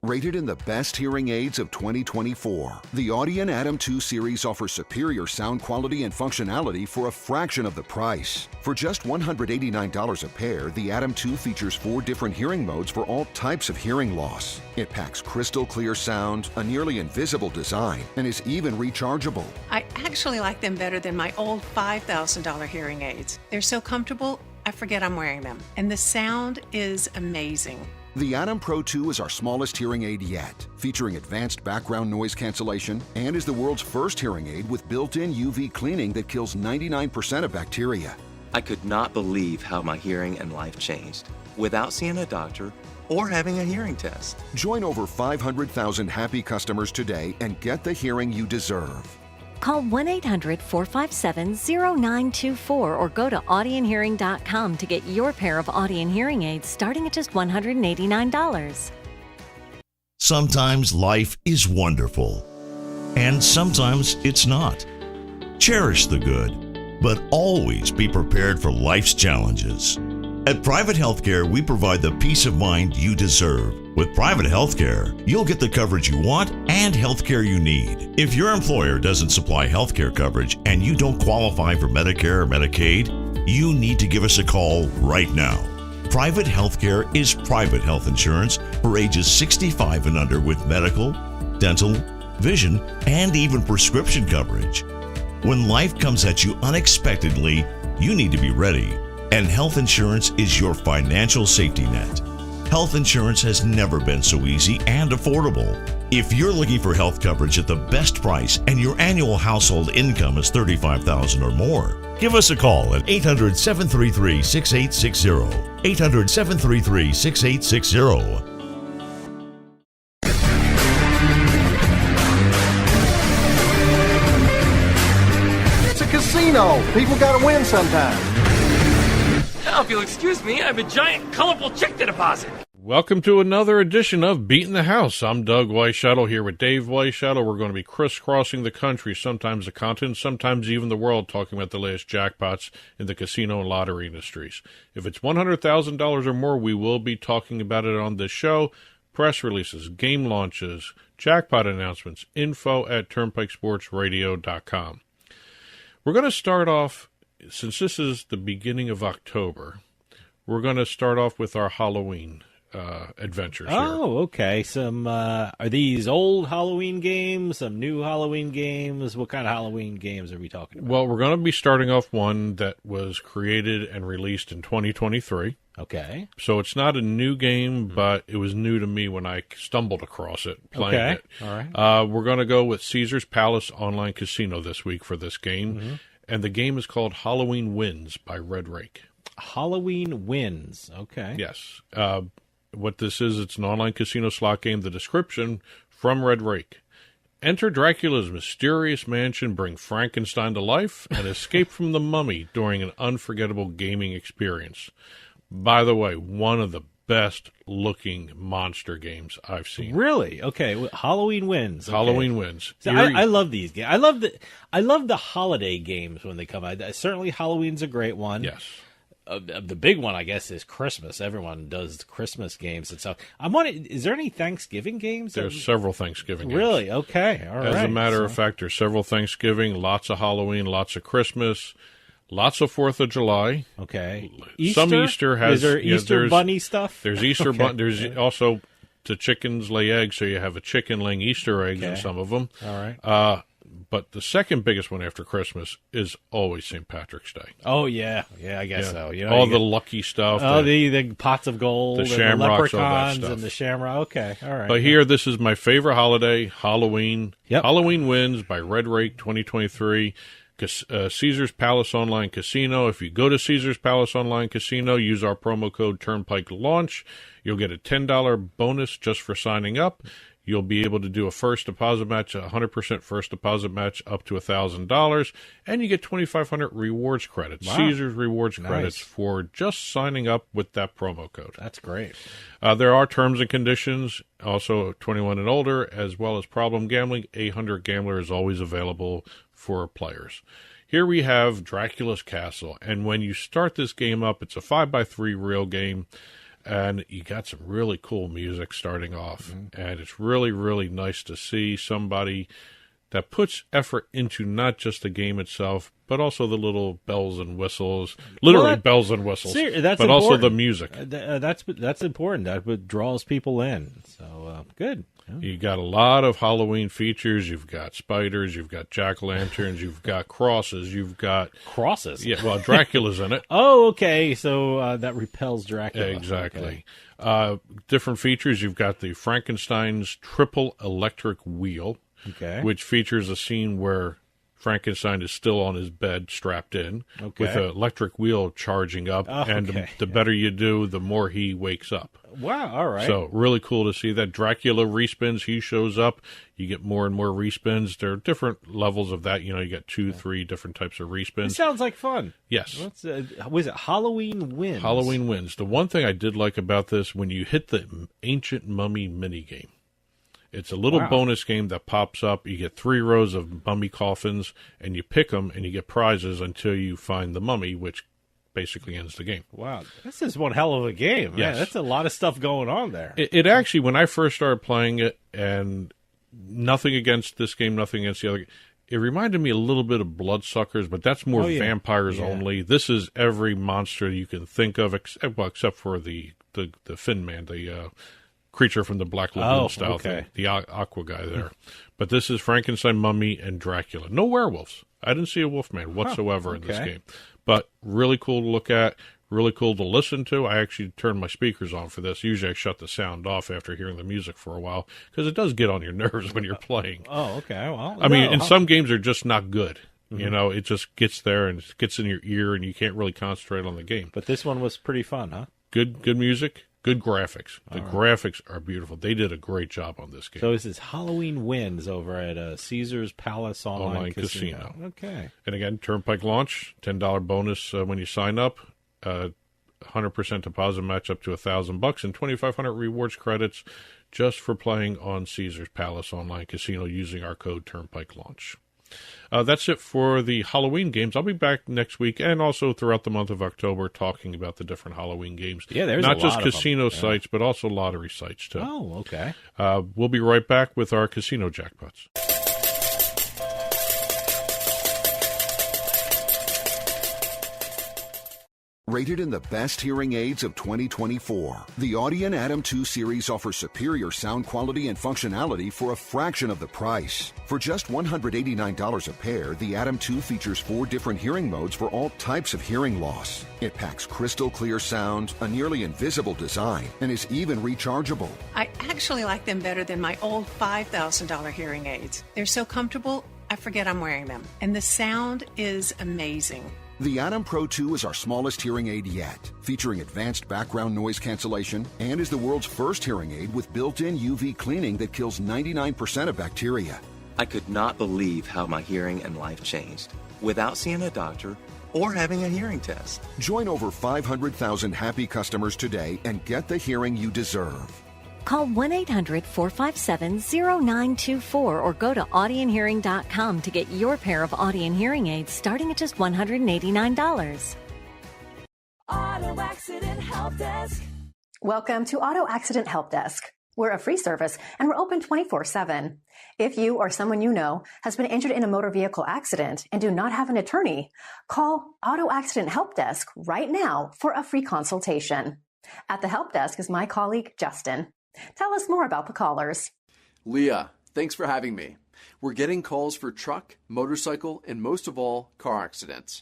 Speaker 10: Rated in the best hearing aids of 2024, the Audion Atom 2 series offers superior sound quality and functionality for a fraction of the price. For just $189 a pair, the Atom 2 features 4 different hearing modes for all types of hearing loss. It packs crystal clear sound, a nearly invisible design, and is even rechargeable.
Speaker 11: I actually like them better than my old $5,000 hearing aids. They're so comfortable, I forget I'm wearing them. And the sound is amazing.
Speaker 10: The Atom Pro 2 is our smallest hearing aid yet, featuring advanced background noise cancellation, and is the world's first hearing aid with built-in UV cleaning that kills 99% of bacteria.
Speaker 12: I could not believe how my hearing and life changed without seeing a doctor or having a hearing test.
Speaker 10: Join over 500,000 happy customers today and get the hearing you deserve.
Speaker 13: Call 1-800-457-0924 or go to audionhearing.com to get your pair of Audion hearing aids starting at just $189.
Speaker 14: Sometimes life is wonderful, and sometimes it's not. Cherish the good, but always be prepared for life's challenges. At Private Healthcare, we provide the peace of mind you deserve. With Private Healthcare, you'll get the coverage you want and healthcare you need. If your employer doesn't supply healthcare coverage and you don't qualify for Medicare or Medicaid, you need to give us a call right now. Private Healthcare is private health insurance for ages 65 and under with medical, dental, vision, and even prescription coverage. When life comes at you unexpectedly, you need to be ready. And health insurance is your financial safety net. Health insurance has never been so easy and affordable. If you're looking for health coverage at the best price and your annual household income is $35,000 or more, give us a call at 800-733-6860. 800-733-6860.
Speaker 20: It's a casino. People gotta win sometime.
Speaker 21: Now, if you'll excuse me, I have a giant, colorful check to deposit.
Speaker 22: Welcome to another edition of Beating the House. I'm Doug Weishuttle here with Dave Weishuttle. We're going to be crisscrossing the country, sometimes the continent, sometimes even the world, talking about the latest jackpots in the casino and lottery industries. If it's $100,000 or more, we will be talking about it on this show. Press releases, game launches, jackpot announcements, info at turnpikesportsradio.com. We're going to start off, since this is the beginning of October, we're going to start off with our Halloween adventures here.
Speaker 2: Oh, okay. Some are these old Halloween games, some new Halloween games? What kind of Halloween games are we talking about?
Speaker 22: Well, we're going to be starting off one that was created and released in 2023.
Speaker 2: Okay.
Speaker 22: So it's not a new game, but it was new to me when I stumbled across it, playing it.
Speaker 2: All right.
Speaker 22: We're going to go with Caesar's Palace Online Casino this week for this game.
Speaker 2: Mm-hmm.
Speaker 22: And the game is called Halloween Wins by Red Rake.
Speaker 2: Halloween Wins. Okay.
Speaker 22: Yes. What this is, it's an online casino slot game. The description from Red Rake. Enter Dracula's mysterious mansion, bring Frankenstein to life, and escape from the mummy during an unforgettable gaming experience. By the way, one of the best-looking monster games I've seen.
Speaker 2: Really? Okay. Well, Halloween Wins. Okay.
Speaker 22: Halloween Wins.
Speaker 2: So I love these games. I love the holiday games when they come out. Certainly, Halloween's a great one.
Speaker 22: Yes.
Speaker 2: The big one, I guess, is Christmas. Everyone does Christmas games and stuff. I'm wondering, is there any Thanksgiving games?
Speaker 22: There's several Thanksgiving games.
Speaker 2: Really? Okay. All right.
Speaker 22: As a matter of fact, there's several Thanksgiving, lots of Halloween, lots of Christmas, lots of 4th of July.
Speaker 2: Okay.
Speaker 22: Some Easter has...
Speaker 2: Is there Easter bunny stuff?
Speaker 22: There's Easter bunny. There's also the chickens lay eggs, so you have a chicken laying Easter eggs in some of them.
Speaker 2: All right.
Speaker 22: But the second biggest one after Christmas is always St. Patrick's Day.
Speaker 2: Oh, yeah. Yeah, I guess so. You know,
Speaker 22: all the lucky stuff.
Speaker 2: Oh, the pots of gold,
Speaker 22: the shamrocks,
Speaker 2: the
Speaker 22: all that
Speaker 2: leprechauns,
Speaker 22: stuff.
Speaker 2: and the shamrock. Okay, all right.
Speaker 22: But here, this is my favorite holiday, Halloween.
Speaker 2: Yep.
Speaker 22: Halloween Wins by Red Rake 2023. Caesar's Palace Online Casino. If you go to Caesar's Palace Online Casino, use our promo code Turnpike Launch. You'll get a $10 bonus just for signing up. You'll be able to do a first deposit match, 100% first deposit match up to $1,000, and you get 2,500 rewards credits,
Speaker 2: Wow.
Speaker 22: Caesar's rewards
Speaker 2: Nice.
Speaker 22: credits for just signing up with that promo code.
Speaker 2: That's great.
Speaker 22: There are terms and conditions, also 21 and older, as well as problem gambling. 800 Gambler is always available for players. Here we have Dracula's Castle, and when you start this game up, it's a 5x3 real game. And you got some really cool music starting off.
Speaker 2: Mm-hmm.
Speaker 22: And it's really, really nice to see somebody that puts effort into not just the game itself, but also the little bells and whistles, literally bells and whistles,
Speaker 2: that's
Speaker 22: but also the
Speaker 2: important.
Speaker 22: music.
Speaker 2: That's important. That what draws people in. So good. Yeah.
Speaker 22: You got a lot of Halloween features. You've got spiders. You've got jack-o'-lanterns. You've got crosses. You've got...
Speaker 2: Crosses?
Speaker 22: Yeah, well, Dracula's in it.
Speaker 2: Oh, okay. So that repels Dracula.
Speaker 22: Yeah, exactly.
Speaker 2: Okay.
Speaker 22: Different features. You've got the Frankenstein's triple electric wheel, which features a scene where Frankenstein is still on his bed strapped in with an electric wheel charging up. And the better you do, the more he wakes up.
Speaker 2: Wow, all right.
Speaker 22: So really cool to see that. Dracula respins, he shows up. You get more and more respins. There are different levels of that. You know, you got 2, 3 different types of respins.
Speaker 2: It sounds like fun.
Speaker 22: Yes.
Speaker 2: Was it Halloween Wins?
Speaker 22: Halloween Wins. The one thing I did like about this, when you hit the Ancient Mummy minigame, it's a little bonus game that pops up. You get 3 rows of mummy coffins, and you pick them, and you get prizes until you find the mummy, which basically ends the game.
Speaker 2: Wow, this is one hell of a game.
Speaker 22: Yes.
Speaker 2: Man, that's a lot of stuff going on there.
Speaker 22: It actually, when I first started playing it, and nothing against this game, nothing against the other, it reminded me a little bit of Bloodsuckers, but that's more vampires only. This is every monster you can think of, except for the Fin Man, the creature from the Black Lagoon style thing, the Aqua guy there. But this is Frankenstein, Mummy, and Dracula. No werewolves. I didn't see a Wolfman whatsoever in this game. But really cool to look at, really cool to listen to. I actually turned my speakers on for this. Usually I shut the sound off after hearing the music for a while, because it does get on your nerves when you're playing.
Speaker 2: Oh, okay. Well,
Speaker 22: I mean, some games are just not good. You know, it just gets there and it gets in your ear and you can't really concentrate on the game.
Speaker 2: But this one was pretty fun, huh?
Speaker 22: Good music, good graphics. The graphics are beautiful. They did a great job on this game.
Speaker 2: So this is Halloween Wins over at Caesars Palace Online Casino. Okay.
Speaker 22: And again, Turnpike launch, $10 bonus when you sign up, 100% deposit match up to $1,000 and 2,500 rewards credits just for playing on Caesars Palace Online Casino using our code Turnpike Launch. That's it for the Halloween games. I'll be back next week and also throughout the month of October talking about the different Halloween games.
Speaker 2: Yeah, there's
Speaker 22: not
Speaker 2: a
Speaker 22: just
Speaker 2: lot of
Speaker 22: casino
Speaker 2: them.
Speaker 22: sites, but also lottery sites too.
Speaker 2: Oh, okay.
Speaker 22: We'll be right back with our casino jackpots.
Speaker 10: Rated in the best hearing aids of 2024, the Audion Atom 2 series offers superior sound quality and functionality for a fraction of the price. For just $189 a pair, the Atom 2 features 4 different hearing modes for all types of hearing loss. It packs crystal clear sound, a nearly invisible design, and is even rechargeable.
Speaker 11: I actually like them better than my old $5,000 hearing aids. They're so comfortable, I forget I'm wearing them. And the sound is amazing.
Speaker 10: The Atom Pro 2 is our smallest hearing aid yet, featuring advanced background noise cancellation, and is the world's first hearing aid with built-in UV cleaning that kills 99% of bacteria.
Speaker 12: I could not believe how my hearing and life changed without seeing a doctor or having a hearing test.
Speaker 10: Join over 500,000 happy customers today and get the hearing you deserve.
Speaker 13: Call 1-800-457-0924 or go to audionhearing.com to get your pair of Audion hearing aids starting at just $189.
Speaker 3: Auto Accident Help Desk.
Speaker 4: Welcome to Auto Accident Help Desk. We're a free service and we're open 24/7. If you or someone you know has been injured in a motor vehicle accident and do not have an attorney, call Auto Accident Help Desk right now for a free consultation. At the help desk is my colleague, Justin. Tell us more about the callers.
Speaker 23: Leah, thanks for having me. We're getting calls for truck, motorcycle, and most of all, car accidents.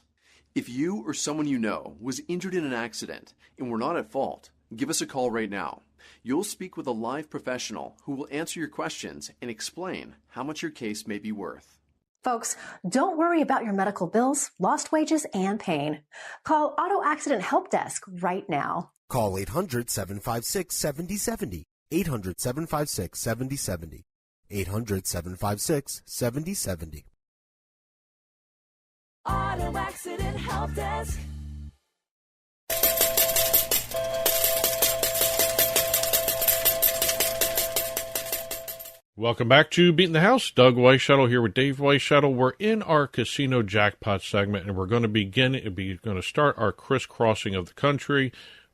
Speaker 23: If you or someone you know was injured in an accident and were not at fault, give us a call right now. You'll speak with a live professional who will answer your questions and explain how much your case may be worth.
Speaker 4: Folks, don't worry about your medical bills, lost wages, and pain. Call Auto Accident Help Desk right now.
Speaker 24: Call 800-756-7070. 800-756-7070. 800-756-7070.
Speaker 3: Auto Accident Help Desk.
Speaker 22: Welcome back to Beating the House. Doug Weishuttle here with Dave Weishuttle. We're in our casino jackpot segment, and we're going to start our crisscrossing of the country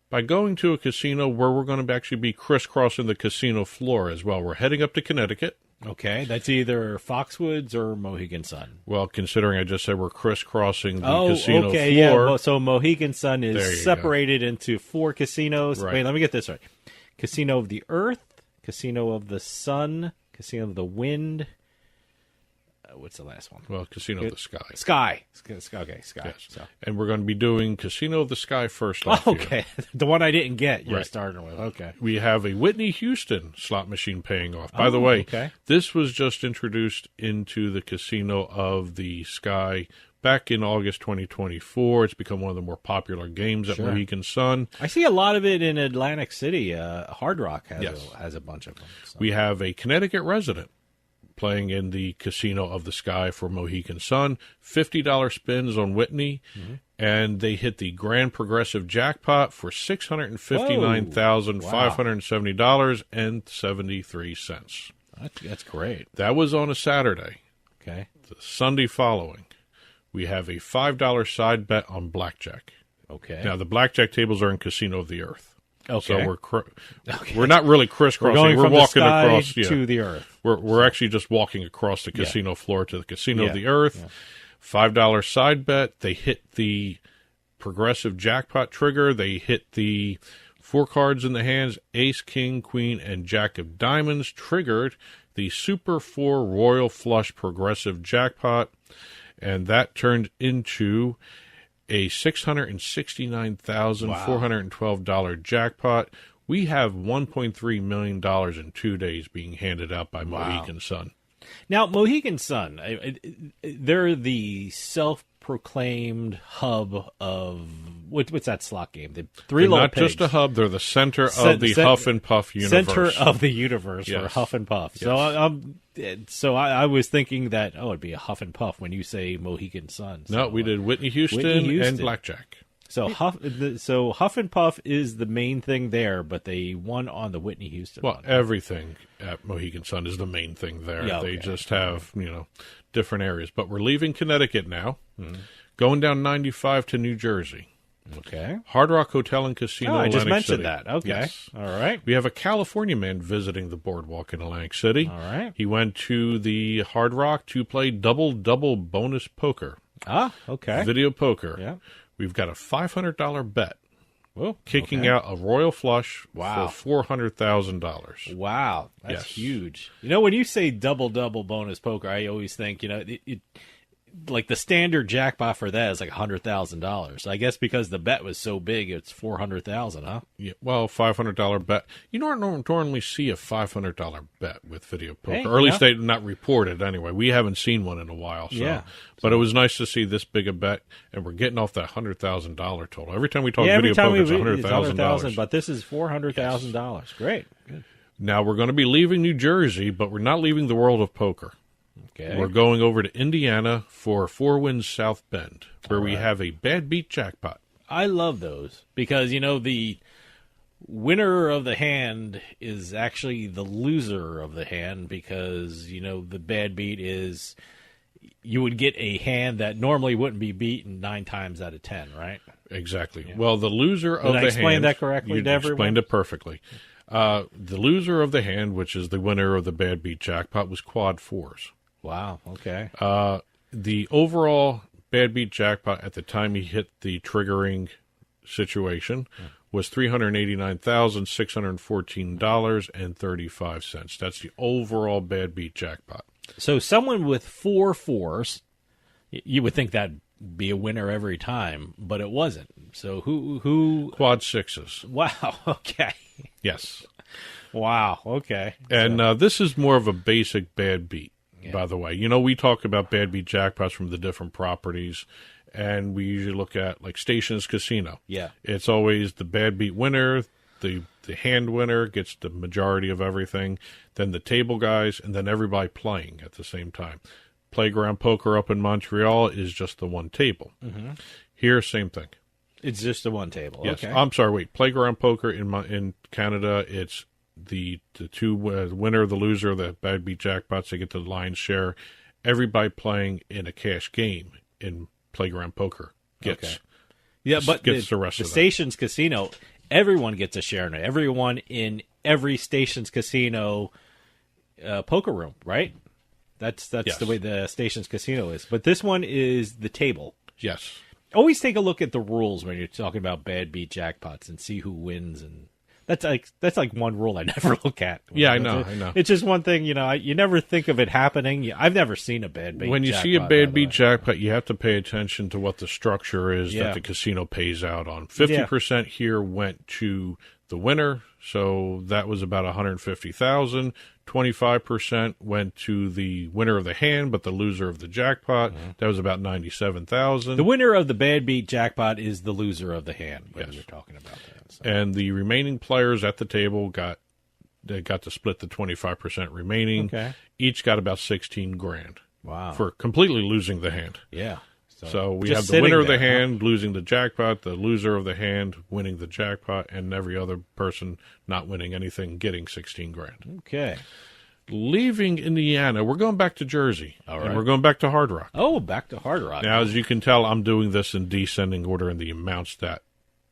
Speaker 22: by going to a casino where we're going to actually be crisscrossing the casino floor as well. We're heading up to Connecticut.
Speaker 2: Okay, that's either Foxwoods or Mohegan Sun.
Speaker 22: Well, considering I just said we're crisscrossing the casino floor.
Speaker 2: Yeah. So Mohegan Sun is separated
Speaker 22: go.
Speaker 2: Into 4 casinos.
Speaker 22: Right.
Speaker 2: Wait, let me get this right. Casino of the Earth, Casino of the Sun, Casino of the Wind. What's the last one?
Speaker 22: Well, Casino of the Sky.
Speaker 2: Sky. Okay, Sky.
Speaker 22: Yes.
Speaker 2: So.
Speaker 22: And we're going to be doing Casino of the Sky first off.
Speaker 2: Okay. The one I didn't get, you're
Speaker 22: Right.
Speaker 2: starting with. Okay.
Speaker 22: We have a Whitney Houston slot machine paying off. By the way, this was just introduced into the Casino of the Sky back in August 2024. It's become one of the more popular games at Mohegan Sun.
Speaker 2: I see a lot of it in Atlantic City. Hard Rock has a bunch of them. So.
Speaker 22: We have a Connecticut resident playing in the Casino of the Sky for Mohegan Sun. $50 spins on Whitney, and they hit the grand progressive jackpot for $659,570.73.
Speaker 2: That's great.
Speaker 22: That was on a Saturday.
Speaker 2: Okay.
Speaker 22: The Sunday following, we have a $5 side bet on blackjack.
Speaker 2: Okay.
Speaker 22: Now, the blackjack tables are in Casino of the Earth.
Speaker 2: Okay.
Speaker 22: So we're not really crisscrossing. We're walking across
Speaker 2: to the Earth.
Speaker 22: We're actually just walking across the casino floor to the Casino of the Earth.
Speaker 2: Yeah.
Speaker 22: $5 side bet. They hit the progressive jackpot trigger. They hit the 4 cards in the hands, ace, king, queen, and jack of diamonds, triggered the Super 4 Royal Flush progressive jackpot, and that turned into a $669,412 jackpot. We have $1.3 million in 2 days being handed out by Mohegan Sun.
Speaker 2: Now, Mohegan Sun, they're the self-proclaimed hub of what's that slot game? The Three
Speaker 22: They're
Speaker 2: Little
Speaker 22: not
Speaker 2: Pigs.
Speaker 22: just a hub; they're the center of the Huff and Puff universe.
Speaker 2: Center of the universe for Huff and Puff.
Speaker 22: Yes.
Speaker 2: So I was thinking that it'd be a Huff and Puff when you say Mohegan Sun. So,
Speaker 22: No, we did Whitney Houston and Blackjack.
Speaker 2: So Huff and Puff is the main thing there, but they won on the Whitney Houston.
Speaker 22: Well,
Speaker 2: one.
Speaker 22: everything at Mohegan Sun is the main thing there.
Speaker 2: Yeah,
Speaker 22: They
Speaker 2: okay.
Speaker 22: just have different areas. But we're leaving Connecticut now, going down 95 to New Jersey.
Speaker 2: Okay.
Speaker 22: Hard Rock Hotel and Casino.
Speaker 2: I just
Speaker 22: Atlantic
Speaker 2: mentioned
Speaker 22: City.
Speaker 2: that. Okay.
Speaker 22: Yes.
Speaker 2: All right.
Speaker 22: We have a California man visiting the boardwalk in Atlantic City.
Speaker 2: All right.
Speaker 22: He went to the Hard Rock to play double bonus poker.
Speaker 2: Ah, okay.
Speaker 22: Video poker.
Speaker 2: Yeah.
Speaker 22: We've got a $500 bet.
Speaker 2: Well,
Speaker 22: kicking out a royal flush
Speaker 2: Wow.
Speaker 22: for $400,000.
Speaker 2: Wow, that's
Speaker 22: Yes.
Speaker 2: huge. When you say double bonus poker, I always think it like the standard jackpot for that is like $100,000. I guess because the bet was so big, it's $400,000, huh?
Speaker 22: Yeah, well, $500 bet. You don't normally see a $500 bet with video poker,
Speaker 2: Hey,
Speaker 22: or at least they not reported anyway. We haven't seen one in a while. So.
Speaker 2: Yeah.
Speaker 22: But it was nice to see this big a bet, and we're getting off that $100,000 total. Every time we talk
Speaker 2: every
Speaker 22: video
Speaker 2: time
Speaker 22: poker, it's
Speaker 2: it's
Speaker 22: $100,000.
Speaker 2: but this is $400,000. Great. Good.
Speaker 22: Now, we're going to be leaving New Jersey, but we're not leaving the world of poker.
Speaker 2: Okay.
Speaker 22: We're going over to Indiana for Four Winds South Bend, where we have a bad beat jackpot.
Speaker 2: I love those because, the winner of the hand is actually the loser of the hand because, the bad beat is you would get a hand that normally wouldn't be beaten 9 times out of 10, right?
Speaker 22: Exactly. Yeah. Well, the loser of the hand...
Speaker 2: Did I explain that correctly to everyone?
Speaker 22: You explained it perfectly. The loser of the hand, which is the winner of the bad beat jackpot, was quad 4s.
Speaker 2: Wow, okay.
Speaker 22: The overall bad beat jackpot at the time he hit the triggering situation was $389,614.35. That's the overall bad beat jackpot.
Speaker 2: So someone with 4 4s, you would think that'd be a winner every time, but it wasn't. So who
Speaker 22: quad 6s.
Speaker 2: Wow, okay.
Speaker 22: Yes.
Speaker 2: Wow, okay.
Speaker 22: And this is more of a basic bad beat. By the way, we talk about bad beat jackpots from the different properties, and we usually look at like Stations Casino.
Speaker 2: Yeah,
Speaker 22: it's always the bad beat winner, the hand winner gets the majority of everything, then the table guys, and then everybody playing at the same time. Playground Poker up in Montreal is just the one table.
Speaker 2: Mm-hmm.
Speaker 22: Here, same thing.
Speaker 2: It's just the one table.
Speaker 22: Yes,
Speaker 2: okay.
Speaker 22: I'm sorry. Wait, Playground Poker in Canada, it's the two winner, the loser of the bad beat jackpots. They get the lion's share. Everybody playing in a cash game in Playground Poker gets
Speaker 2: but
Speaker 22: the rest of that.
Speaker 2: Stations Casino, everyone gets a share in it. Everyone in every Stations Casino poker room, right? That's
Speaker 22: Yes.
Speaker 2: the way the Stations Casino is. But this one is the table.
Speaker 22: Yes.
Speaker 2: Always take a look at the rules when you're talking about bad beat jackpots and see who wins. And that's like one rule I never look at.
Speaker 22: Yeah, I know.
Speaker 2: It's just one thing, you never think of it happening. I've never seen a bad beat.
Speaker 22: When you see a bad beat jackpot, you have to pay attention to what the structure is that the casino pays out on. 50% here went to the winner, so that was about $150,000. 25% went to the winner of the hand, but the loser of the jackpot. That was about $97,000.
Speaker 2: The winner of the bad beat jackpot is the loser of the hand when you're talking about that. So.
Speaker 22: And the remaining players at the table got to split the 25% remaining.
Speaker 2: Okay.
Speaker 22: Each got about $16,000.
Speaker 2: Wow.
Speaker 22: For completely losing the hand.
Speaker 2: Yeah.
Speaker 22: So we have the winner of the hand losing the jackpot, the loser of the hand winning the jackpot, and every other person not winning anything getting $16,000.
Speaker 2: Okay.
Speaker 22: Leaving Indiana, we're going back to Jersey.
Speaker 2: All right.
Speaker 22: And we're going back to Hard Rock.
Speaker 2: Oh, back to Hard Rock.
Speaker 22: Now, as you can tell, I'm doing this in descending order in the amounts that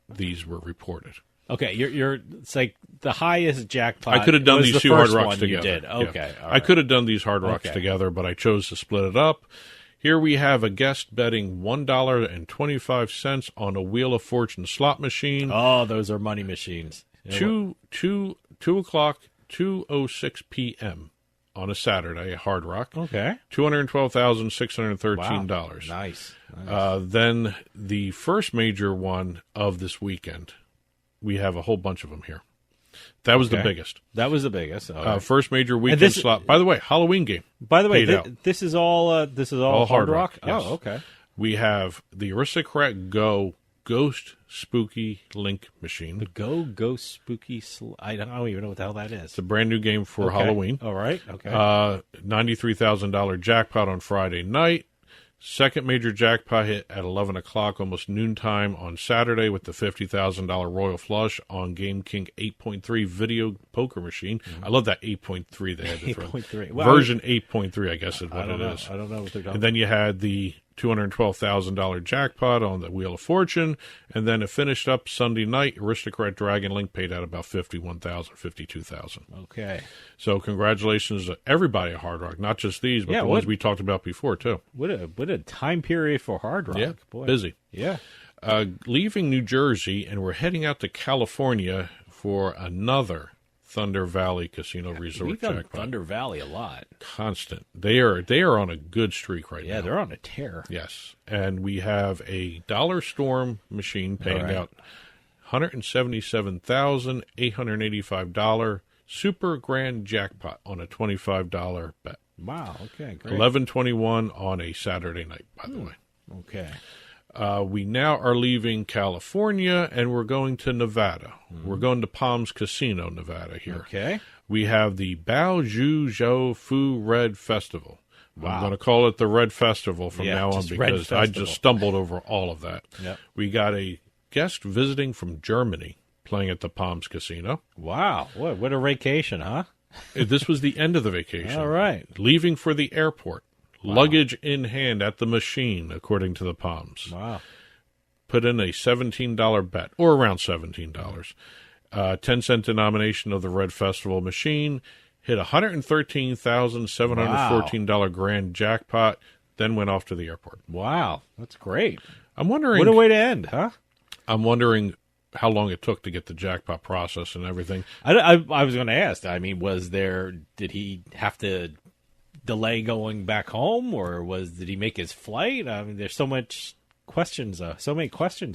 Speaker 22: these were reported.
Speaker 2: Okay, you're it's like the highest jackpot.
Speaker 22: I could have done these two Hard Rocks together.
Speaker 2: You did. Okay.
Speaker 22: Yeah.
Speaker 2: All right.
Speaker 22: I could have done these Hard Rocks together, but I chose to split it up. Here we have a guest betting $1.25 on a Wheel of Fortune slot machine.
Speaker 2: Oh, those are money machines.
Speaker 22: 2 o'clock, 2:06 p.m. on a Saturday at Hard Rock.
Speaker 2: Okay.
Speaker 22: $212,613.
Speaker 2: Wow. Nice.
Speaker 22: Then the first major one of this weekend, we have a whole bunch of them here. That was the biggest.
Speaker 2: That was the biggest.
Speaker 22: First major weekend slot. By the way, Halloween game.
Speaker 2: By the way, this is all Hard Rock.
Speaker 22: Yes.
Speaker 2: Oh, okay.
Speaker 22: We have the Aristocrat Go Ghost Spooky Link machine.
Speaker 2: The Go Ghost Spooky. I don't even know what the hell that is.
Speaker 22: It's a brand new game for Halloween.
Speaker 2: All right. Okay.
Speaker 22: $93,000 jackpot on Friday night. Second major jackpot hit at 11 o'clock, almost noontime on Saturday with the $50,000 Royal Flush on Game King 8.3 video poker machine. I love that 8.3 they had to throw.
Speaker 2: 8.3.
Speaker 22: Well, Version 8.3, I guess is what it is.
Speaker 2: I don't know what they're talking
Speaker 22: And then you had the $212,000 jackpot on the Wheel of Fortune, and then it finished up Sunday night. Aristocrat Dragon Link paid out about $51,000, $52,000.
Speaker 2: Okay.
Speaker 22: So congratulations to everybody at Hard Rock, not just these, but the ones we talked about before too.
Speaker 2: What a time period for Hard Rock.
Speaker 22: Yeah,
Speaker 2: boy.
Speaker 22: busy.
Speaker 2: Yeah.
Speaker 22: Leaving New Jersey, and we're heading out to California for another Thunder Valley Casino Resort
Speaker 2: We've done
Speaker 22: jackpot.
Speaker 2: Thunder Valley a lot.
Speaker 22: Constant. They are on a good streak right now.
Speaker 2: Yeah, they're on a tear.
Speaker 22: Yes. And we have a Dollar Storm machine paying out $177,885 super grand jackpot on a $25 bet.
Speaker 2: Wow, okay, great.
Speaker 22: 11/21 on a Saturday night, by the way.
Speaker 2: Okay.
Speaker 22: We now are leaving California, and we're going to Nevada. We're going to Palms Casino, Nevada here.
Speaker 2: Okay.
Speaker 22: We have the Bao Zhu Zhou Fu Red Festival.
Speaker 2: Wow.
Speaker 22: I'm going to call it the Red Festival from now on
Speaker 2: just Red
Speaker 22: because I
Speaker 2: Festival.
Speaker 22: just stumbled over all of that.
Speaker 2: Yep.
Speaker 22: We got a guest visiting from Germany playing at the Palms Casino.
Speaker 2: Wow. What a vacation, huh?
Speaker 22: This was the end of the vacation.
Speaker 2: All right.
Speaker 22: Leaving for the airport. Luggage in hand at the machine, according to the Palms.
Speaker 2: Wow.
Speaker 22: Put in a $17 bet, or around $17. 10-cent denomination of the Red Festival machine. Hit $113,714 grand jackpot, then went off to the airport.
Speaker 2: Wow. That's great.
Speaker 22: I'm wondering...
Speaker 2: What a way to end, huh?
Speaker 22: I'm wondering how long it took to get the jackpot process and everything.
Speaker 2: I was going to ask, I mean, did he have to delay going back home, or did he make his flight? I mean, there's so many questions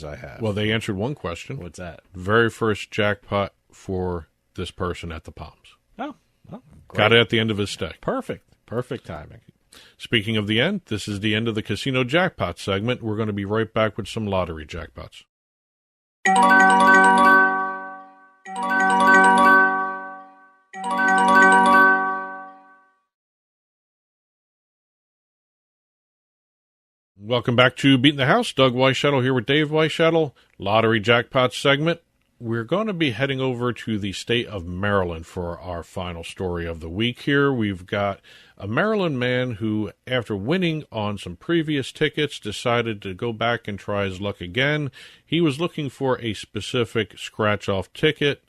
Speaker 2: I have.
Speaker 22: Well, they answered one question.
Speaker 2: What's that?
Speaker 22: Very first jackpot for this person at the Palms.
Speaker 2: Oh, great.
Speaker 22: Got it at the end of his stay.
Speaker 2: Perfect timing.
Speaker 22: Speaking of the end, this is the end of the Casino Jackpot segment. We're going to be right back with some lottery jackpots. Welcome back to Beating the House. Doug Weishuttle here with Dave Weishuttle. Lottery Jackpot segment. We're going to be heading over to the state of Maryland for our final story of the week here. We've got a Maryland man who, after winning on some previous tickets, decided to go back and try his luck again. He was looking for a specific scratch-off ticket,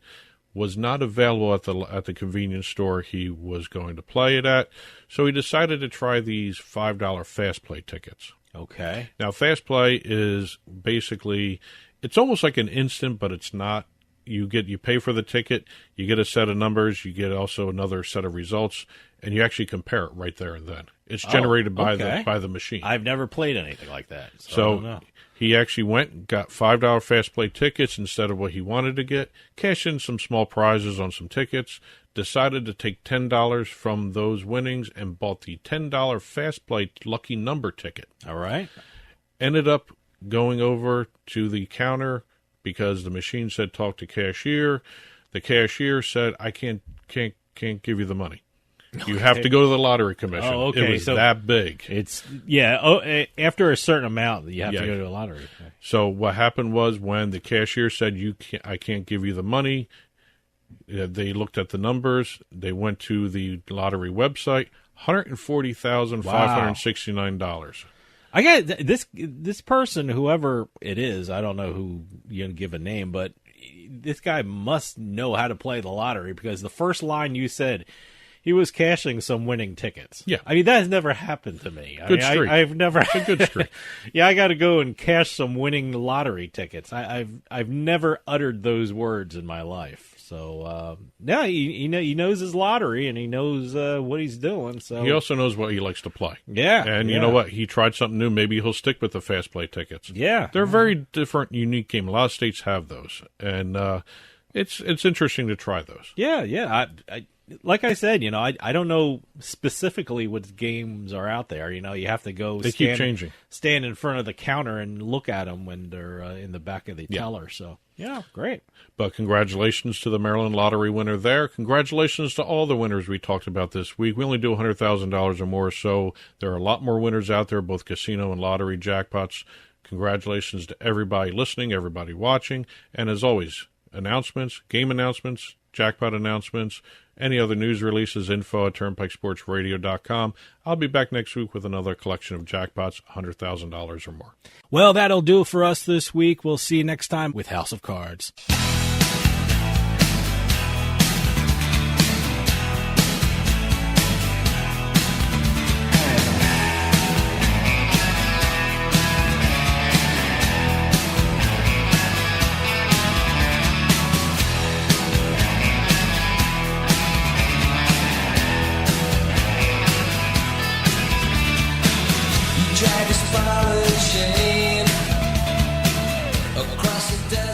Speaker 22: was not available at the convenience store he was going to play it at, so he decided to try these $5 Fast Play tickets.
Speaker 2: Okay.
Speaker 22: Now, Fast Play is basically, it's almost like an instant, but it's not. You pay for the ticket, you get a set of numbers, you get also another set of results, and you actually compare it right there and then. It's generated by the machine.
Speaker 2: I've never played anything like that,
Speaker 22: so
Speaker 2: I don't know.
Speaker 22: He actually went and got $5 Fast Play tickets instead of what he wanted to get, cashed in some small prizes on some tickets, decided to take $10 from those winnings and bought the $10 Fast Play lucky number ticket.
Speaker 2: All right.
Speaker 22: Ended up going over to the counter because the machine said talk to cashier. The cashier said, I can't give you the money. You have to go to the lottery commission.
Speaker 2: Oh, okay.
Speaker 22: It was that big.
Speaker 2: It's after a certain amount, you have to go to a lottery.
Speaker 22: So what happened was when the cashier said, I can't give you the money, They looked at the numbers. They went to the lottery website. $140,569.
Speaker 2: I got this person, whoever it is. I don't know who you give a name, but this guy must know how to play the lottery, because the first line you said, he was cashing some winning tickets.
Speaker 22: Yeah.
Speaker 2: I mean, that has never happened to me.
Speaker 22: Good streak.
Speaker 2: I've never.
Speaker 22: It's a good streak.
Speaker 2: Yeah, I got to go and cash some winning lottery tickets. I've never uttered those words in my life. So yeah, he knows his lottery, and he knows what he's doing. So
Speaker 22: he also knows what he likes to play.
Speaker 2: Yeah,
Speaker 22: and you know what? He tried something new. Maybe he'll stick with the fast play tickets.
Speaker 2: Yeah,
Speaker 22: they're a very different, unique game. A lot of states have those, and it's interesting to try those.
Speaker 2: Yeah. I like I said, I don't know specifically what games are out there. You have to go.
Speaker 22: They keep changing.
Speaker 2: Stand in front of the counter and look at them when they're in the back of the teller. So yeah, great.
Speaker 22: But congratulations to the Maryland lottery winner there. Congratulations to all the winners we talked about this week. We only do $100,000 or more, so there are a lot more winners out there, both casino and lottery jackpots. Congratulations to everybody listening, everybody watching, and as always, announcements, game announcements, jackpot announcements, any other news releases, info@turnpikesportsradio.com. I'll be back next week with another collection of jackpots, $100,000 or more.
Speaker 2: Well, that'll do it for us this week. We'll see you next time with House of Cards.
Speaker 3: Drag a spiraled chain across the desert.